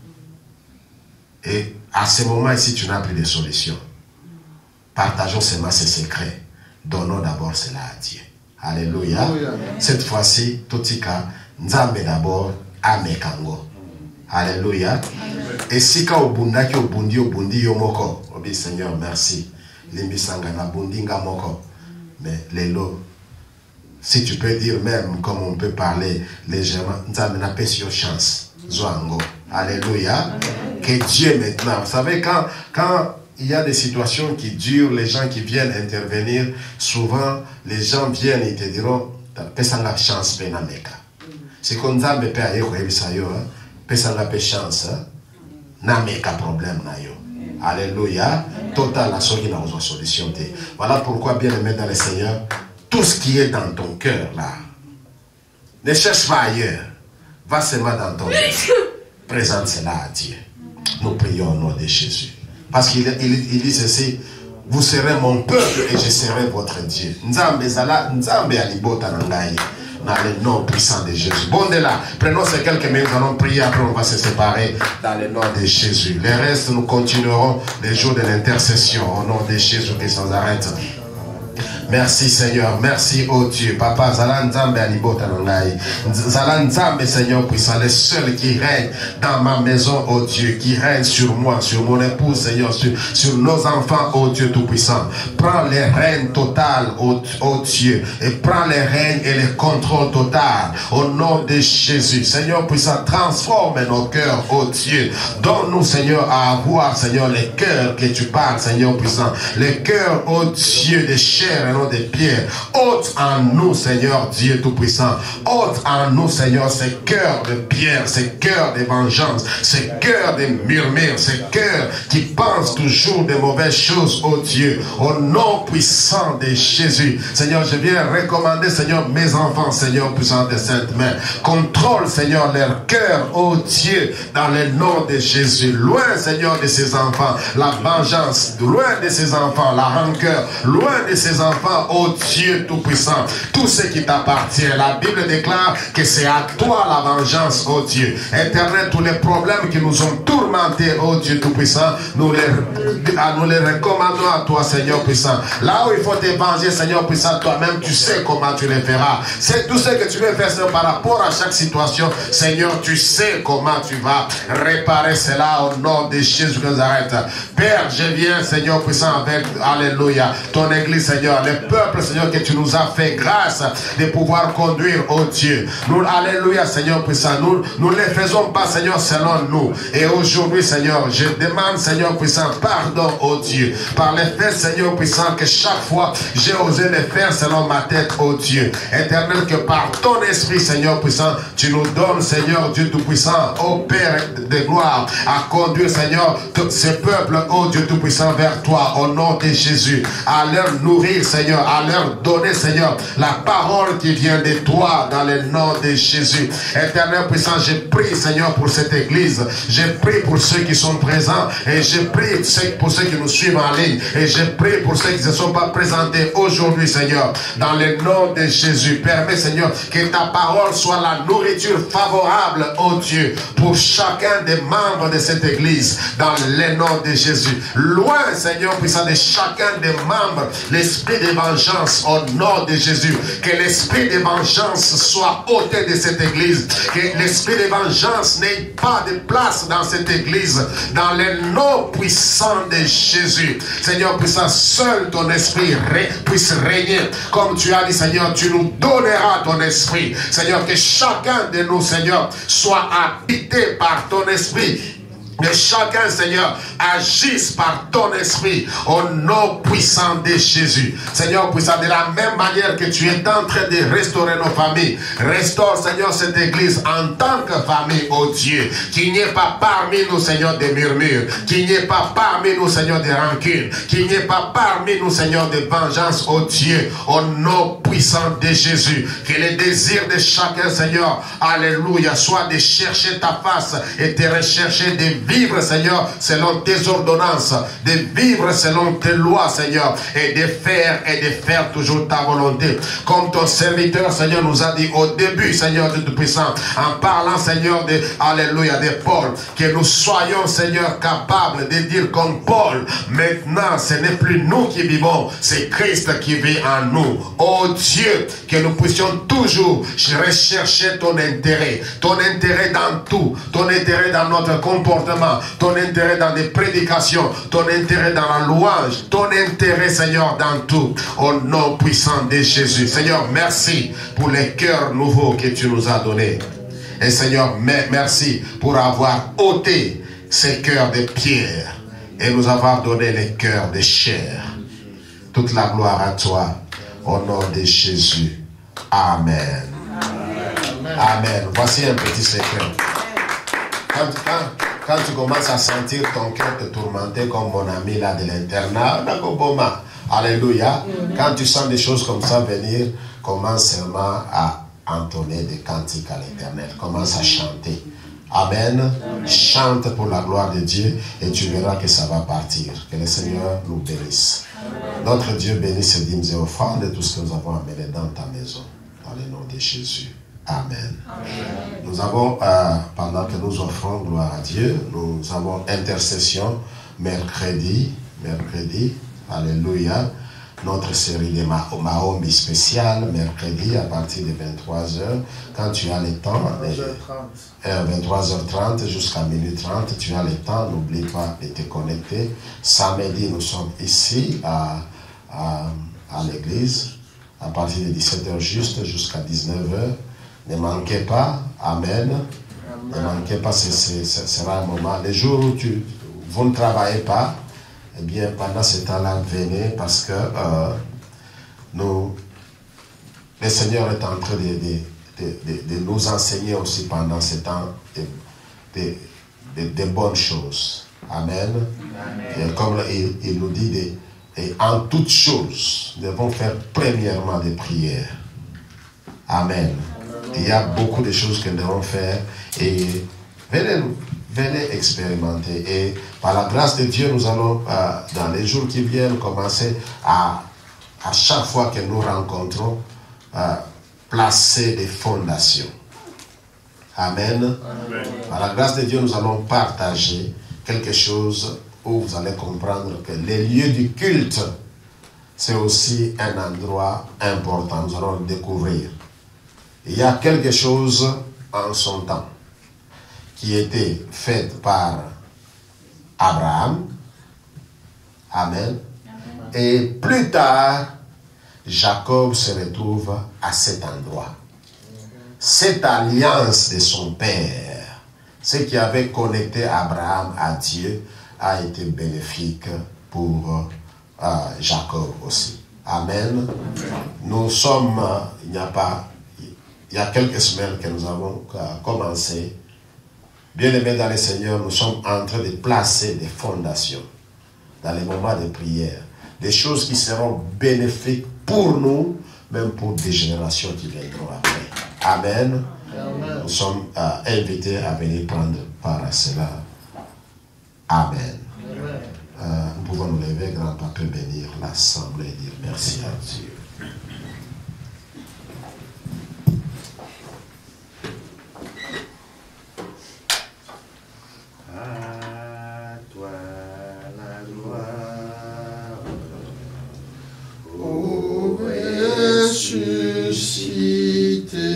Et à ce moment ici, tu n'as plus de solution. Partageons seulement ces secrets. Donnons d'abord cela à Dieu. Alléluia. Cette fois-ci, Totika, Nzambe d'abord, Amekango. Alléluia. Et si quand au Bundi yomoko, obi Seigneur, merci. Limbisanga na Bundinga moko. Mais Lélo, si tu peux dire même comme on peut parler légèrement, Nzambe n'a pas sur chance. Zoango. Alléluia. Que Dieu maintenant, vous savez, quand il y a des situations qui durent, les gens qui viennent intervenir, souvent les gens viennent et te diront, pesa la chance penameka. C'est qu'on a be pa yeko ebisayo, pesa la chance, na meka problème na yo. Alléluia. Total la solution. Voilà pourquoi, bien aimé dans le Seigneur, tout ce qui est dans ton cœur là, ne cherche pas ailleurs, va seulement dans ton cœur. Présente cela à Dieu. Nous prions au nom de Jésus. Parce qu'il dit ceci, vous serez mon peuple et je serai votre Dieu. Nzambe zala, Nzambe alibota nangai. Dans le nom puissant de Jésus. Bon, de là, prenons ces quelques minutes, nous allons prier, après on va se séparer dans le nom de Jésus. Le reste, nous continuerons les jours de l'intercession au nom de Jésus qui sans arrêt. Merci Seigneur, merci oh Dieu. Papa, Zalan Nzambe alibota nangai. Zalan Nzambe Seigneur puissant, le seul qui règne dans ma maison, oh Dieu, qui règne sur moi, sur mon épouse Seigneur, sur nos enfants, oh Dieu tout puissant. Prends les règnes totales, oh Dieu, et prends les règnes et les contrôles total au nom de Jésus. Seigneur puissant, transforme nos cœurs, oh Dieu. Donne-nous Seigneur à avoir Seigneur les cœurs que tu parles, Seigneur puissant. Les cœurs, oh Dieu, de chair et des pierres. Ôte en nous, Seigneur Dieu Tout-Puissant. Ôte en nous, Seigneur, ces cœurs de pierre, ces cœurs de vengeance, ces cœurs de murmures, ces cœurs qui pensent toujours de mauvaises choses, oh Dieu. Au nom puissant de Jésus. Seigneur, je viens recommander, Seigneur, mes enfants, Seigneur, puissant de saintes mains. Contrôle, Seigneur, leur cœur, oh Dieu, dans le nom de Jésus. Loin, Seigneur, de ces enfants, la vengeance. Loin de ces enfants, la rancœur. Loin de ces enfants, oh Dieu Tout-Puissant, tout ce qui t'appartient. La Bible déclare que c'est à toi la vengeance, oh Dieu. Éternel, tous les problèmes qui nous ont tourmentés, oh Dieu Tout-Puissant, nous les recommandons à toi, Seigneur Puissant. Là où il faut te venger, Seigneur Puissant, toi-même, tu sais comment tu les feras. C'est tout ce que tu veux faire, Seigneur, par rapport à chaque situation. Seigneur, tu sais comment tu vas réparer cela au nom de Jésus de Nazareth. Père, je viens, Seigneur Puissant, avec, alléluia, ton église, Seigneur, les les peuples, Seigneur, que tu nous as fait grâce de pouvoir conduire, oh Dieu. Nous, alléluia, Seigneur puissant, nous ne les faisons pas, Seigneur, selon nous. Et aujourd'hui, Seigneur, je demande, Seigneur puissant, pardon, oh Dieu, par les faits, Seigneur puissant, que chaque fois j'ai osé les faire selon ma tête, oh Dieu. Éternel, que par ton esprit, Seigneur puissant, tu nous donnes, Seigneur Dieu Tout-Puissant, ô Père de gloire, à conduire, Seigneur, tous ces peuples, ô Dieu Tout-Puissant, vers toi, au nom de Jésus, à leur nourrir, Seigneur, à leur donner, Seigneur, la parole qui vient de toi, dans le nom de Jésus. Éternel puissant, je prie, Seigneur, pour cette église, je prie pour ceux qui sont présents, et je prie pour ceux qui nous suivent en ligne, et je prie pour ceux qui ne se sont pas présentés aujourd'hui, Seigneur, dans le nom de Jésus. Permets, Seigneur, que ta parole soit la nourriture favorable, ô Dieu, pour chacun des membres de cette église, dans le nom de Jésus. Loin, Seigneur, puissant de chacun des membres, l'esprit de vengeance, au nom de Jésus. Que l'esprit de vengeance soit ôté de cette église. Que l'esprit de vengeance n'ait pas de place dans cette église, dans le nom puissant de Jésus. Seigneur puissant, seul ton esprit puisse régner. Comme tu as dit, Seigneur, tu nous donneras ton esprit. Seigneur, que chacun de nous, Seigneur, soit habité par ton esprit. Que chacun, Seigneur, agisse par ton esprit au nom puissant de Jésus. Seigneur puissant, de la même manière que tu es en train de restaurer nos familles, restaure, Seigneur, cette église en tant que famille, oh Dieu. Qu'il n'y ait pas parmi nous, Seigneur, des murmures. Qu'il n'y ait pas parmi nous, Seigneur, des rancunes. Qu'il n'y ait pas parmi nous, Seigneur, des vengeances, oh Dieu, au nom puissant de Jésus. Que les désirs de chacun, Seigneur, alléluia, soit de chercher ta face et de rechercher des vivre, Seigneur, selon tes ordonnances, de vivre selon tes lois, Seigneur, et de faire toujours ta volonté. Comme ton serviteur, Seigneur, nous a dit au début, Seigneur de Tout-Puissant, en parlant, Seigneur, de Alléluia, de Paul, que nous soyons, Seigneur, capables de dire comme Paul, maintenant, ce n'est plus nous qui vivons, c'est Christ qui vit en nous. Oh Dieu, que nous puissions toujours rechercher ton intérêt dans tout, ton intérêt dans notre comportement, ton intérêt dans les prédications, ton intérêt dans la louange, ton intérêt, Seigneur, dans tout, au nom puissant de Jésus. Seigneur, merci pour les cœurs nouveaux que tu nous as donnés. Et Seigneur, merci pour avoir ôté ces cœurs de pierre et nous avoir donné les cœurs de chair. Toute la gloire à toi, au nom de Jésus. Amen. Amen. Voici un petit secret. Quand tu commences à sentir ton cœur te tourmenter comme mon ami là de l'internat, alléluia. Quand tu sens des choses comme ça venir, commence seulement à entonner des cantiques à l'Éternel. Commence à chanter. Amen. Chante pour la gloire de Dieu et tu verras que ça va partir. Que le Seigneur nous bénisse. Notre Dieu bénisse ces dîmes et offrandes et tout ce que nous avons amené dans ta maison. Dans le nom de Jésus. Amen. Amen. Nous avons, pendant que nous offrons gloire à Dieu, nous avons intercession mercredi, alléluia, notre série de Maombi spéciale, mercredi à partir de 23h, quand tu as le temps, 23h30 jusqu'à minuit 30, tu as le temps, n'oublie pas de te connecter. Samedi, nous sommes ici à l'église, à partir de 17h juste jusqu'à 19h. Ne manquez pas, amen. Ne manquez pas, ce sera un moment. Les jours où vous ne travaillez pas, eh bien, pendant ce temps-là, venez parce que le Seigneur est en train de nous enseigner aussi pendant ce temps de bonnes choses. Amen. Et comme il nous dit, et en toutes choses, nous devons faire premièrement des prières. Amen. Il y a beaucoup de choses que nous devons faire et venez expérimenter. Et par la grâce de Dieu, nous allons, dans les jours qui viennent, commencer à chaque fois que nous rencontrons, placer des fondations. Amen. Amen. Par la grâce de Dieu, nous allons partager quelque chose où vous allez comprendre que les lieux du culte, c'est aussi un endroit important. Nous allons le découvrir. Il y a quelque chose en son temps qui était fait par Abraham. Amen. Et plus tard, Jacob se retrouve à cet endroit. Cette alliance de son père, ce qui avait connecté Abraham à Dieu, a été bénéfique pour Jacob aussi. Amen. Nous sommes, il y a quelques semaines que nous avons commencé. Bien-aimés dans le Seigneur, nous sommes en train de placer des fondations dans les moments de prière. Des choses qui seront bénéfiques pour nous, même pour des générations qui viendront après. Amen. Amen. Nous sommes invités à venir prendre part à cela. Amen. Nous pouvons nous lever, grand-papa, bénir l'assemblée et dire merci à Dieu. À toi la gloire, ô ressuscité.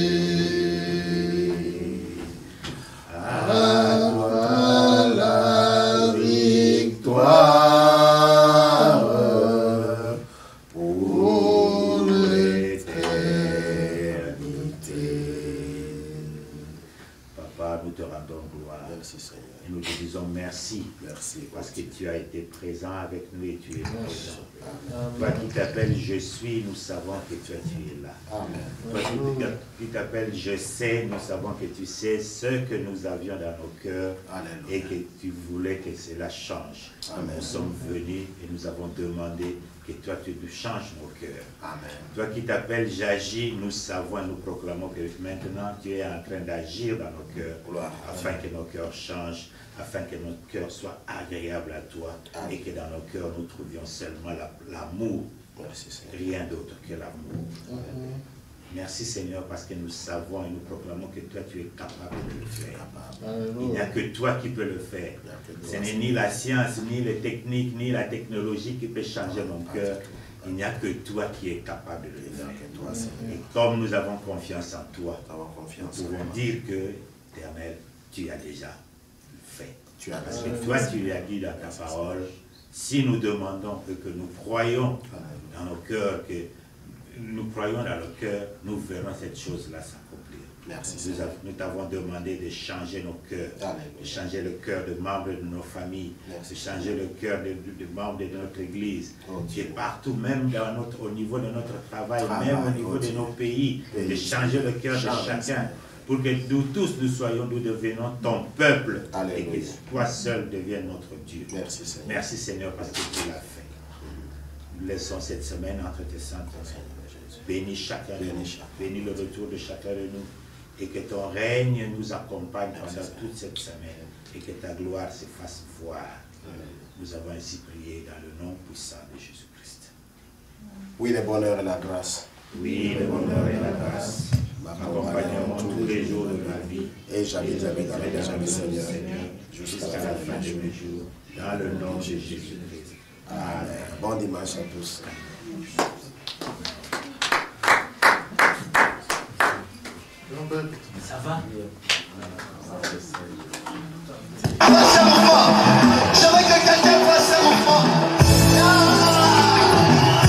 À toi la victoire pour l'éternité. Papa, nous te rendons gloire. Merci Seigneur. Et nous te disons merci. Merci. Parce que tu as été présent avec nous et tu es présent. Toi qui t'appelles Je suis, nous savons que toi tu es là. Amen. Toi qui t'appelles Je sais, nous savons que tu sais ce que nous avions dans nos cœurs. Alléluia. Et que tu voulais que cela change. Amen. Nous sommes venus et nous avons demandé que toi tu nous changes nos cœurs. Amen. Toi qui t'appelles J'agis, nous savons et nous proclamons que maintenant tu es en train d'agir dans nos cœurs Gloire. afin que nos cœurs changent, afin que nos cœurs soient agréables à toi. Amen. Et que dans nos cœurs nous trouvions seulement l'amour, Merci Seigneur. rien d'autre que l'amour. Merci Seigneur parce que nous savons et nous proclamons que toi tu es capable de le faire. Il n'y a que toi qui peux le faire. Ce n'est ni la science, ni les techniques, ni la technologie qui peut changer mon cœur. Il n'y a que toi qui es capable de le faire. Et comme nous avons confiance en toi, nous pouvons dire que, Éternel, tu as déjà fait. Parce que toi tu l'as dit dans ta parole, si nous demandons que nous croyons dans nos cœurs, que nous croyons dans le cœur, nous verrons cette chose-là s'accomplir. Merci. Nous t'avons demandé de changer nos cœurs, de changer le cœur de membres de nos familles, de changer le cœur de membres de notre Église, et partout, même au niveau de notre travail, même au niveau de nos pays, de changer le cœur de chacun, pour que nous tous nous devenons ton peuple, et que toi seul deviennes notre Dieu. Merci Seigneur. Merci Seigneur parce que tu l'as fait. Nous laissons cette semaine entre tes saintes mains. Bénis chacun de nous, bénis le retour de chacun de nous, et que ton règne nous accompagne pendant toute cette semaine, et que ta gloire se fasse voir. Nous avons ainsi prié dans le nom puissant de Jésus-Christ. Oui, le bonheur et la grâce. Oui, le bonheur et la grâce m'accompagneront tous les jours de ma vie, Et jamais dans les maisons du Seigneur. jusqu'à la fin de mes jours, dans le nom de Jésus-Christ. Amen. Bon dimanche à tous. Ça va? Avancez mon frère. Je veux que quelqu'un fasse mon frère. Amen.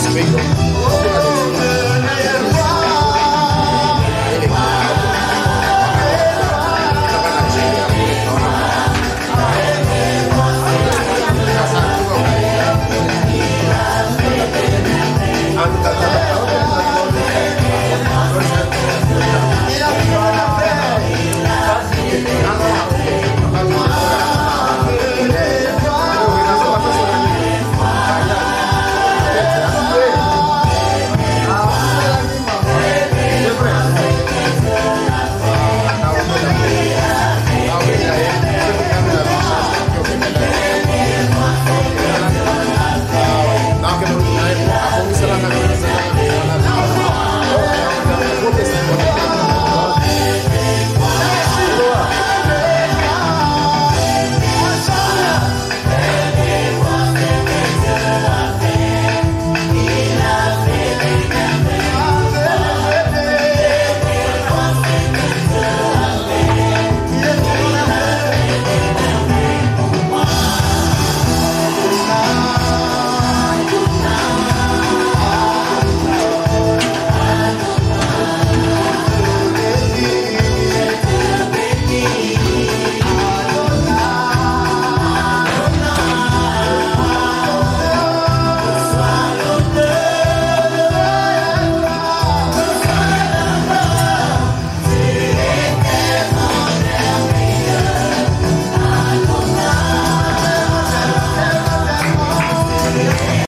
Speak.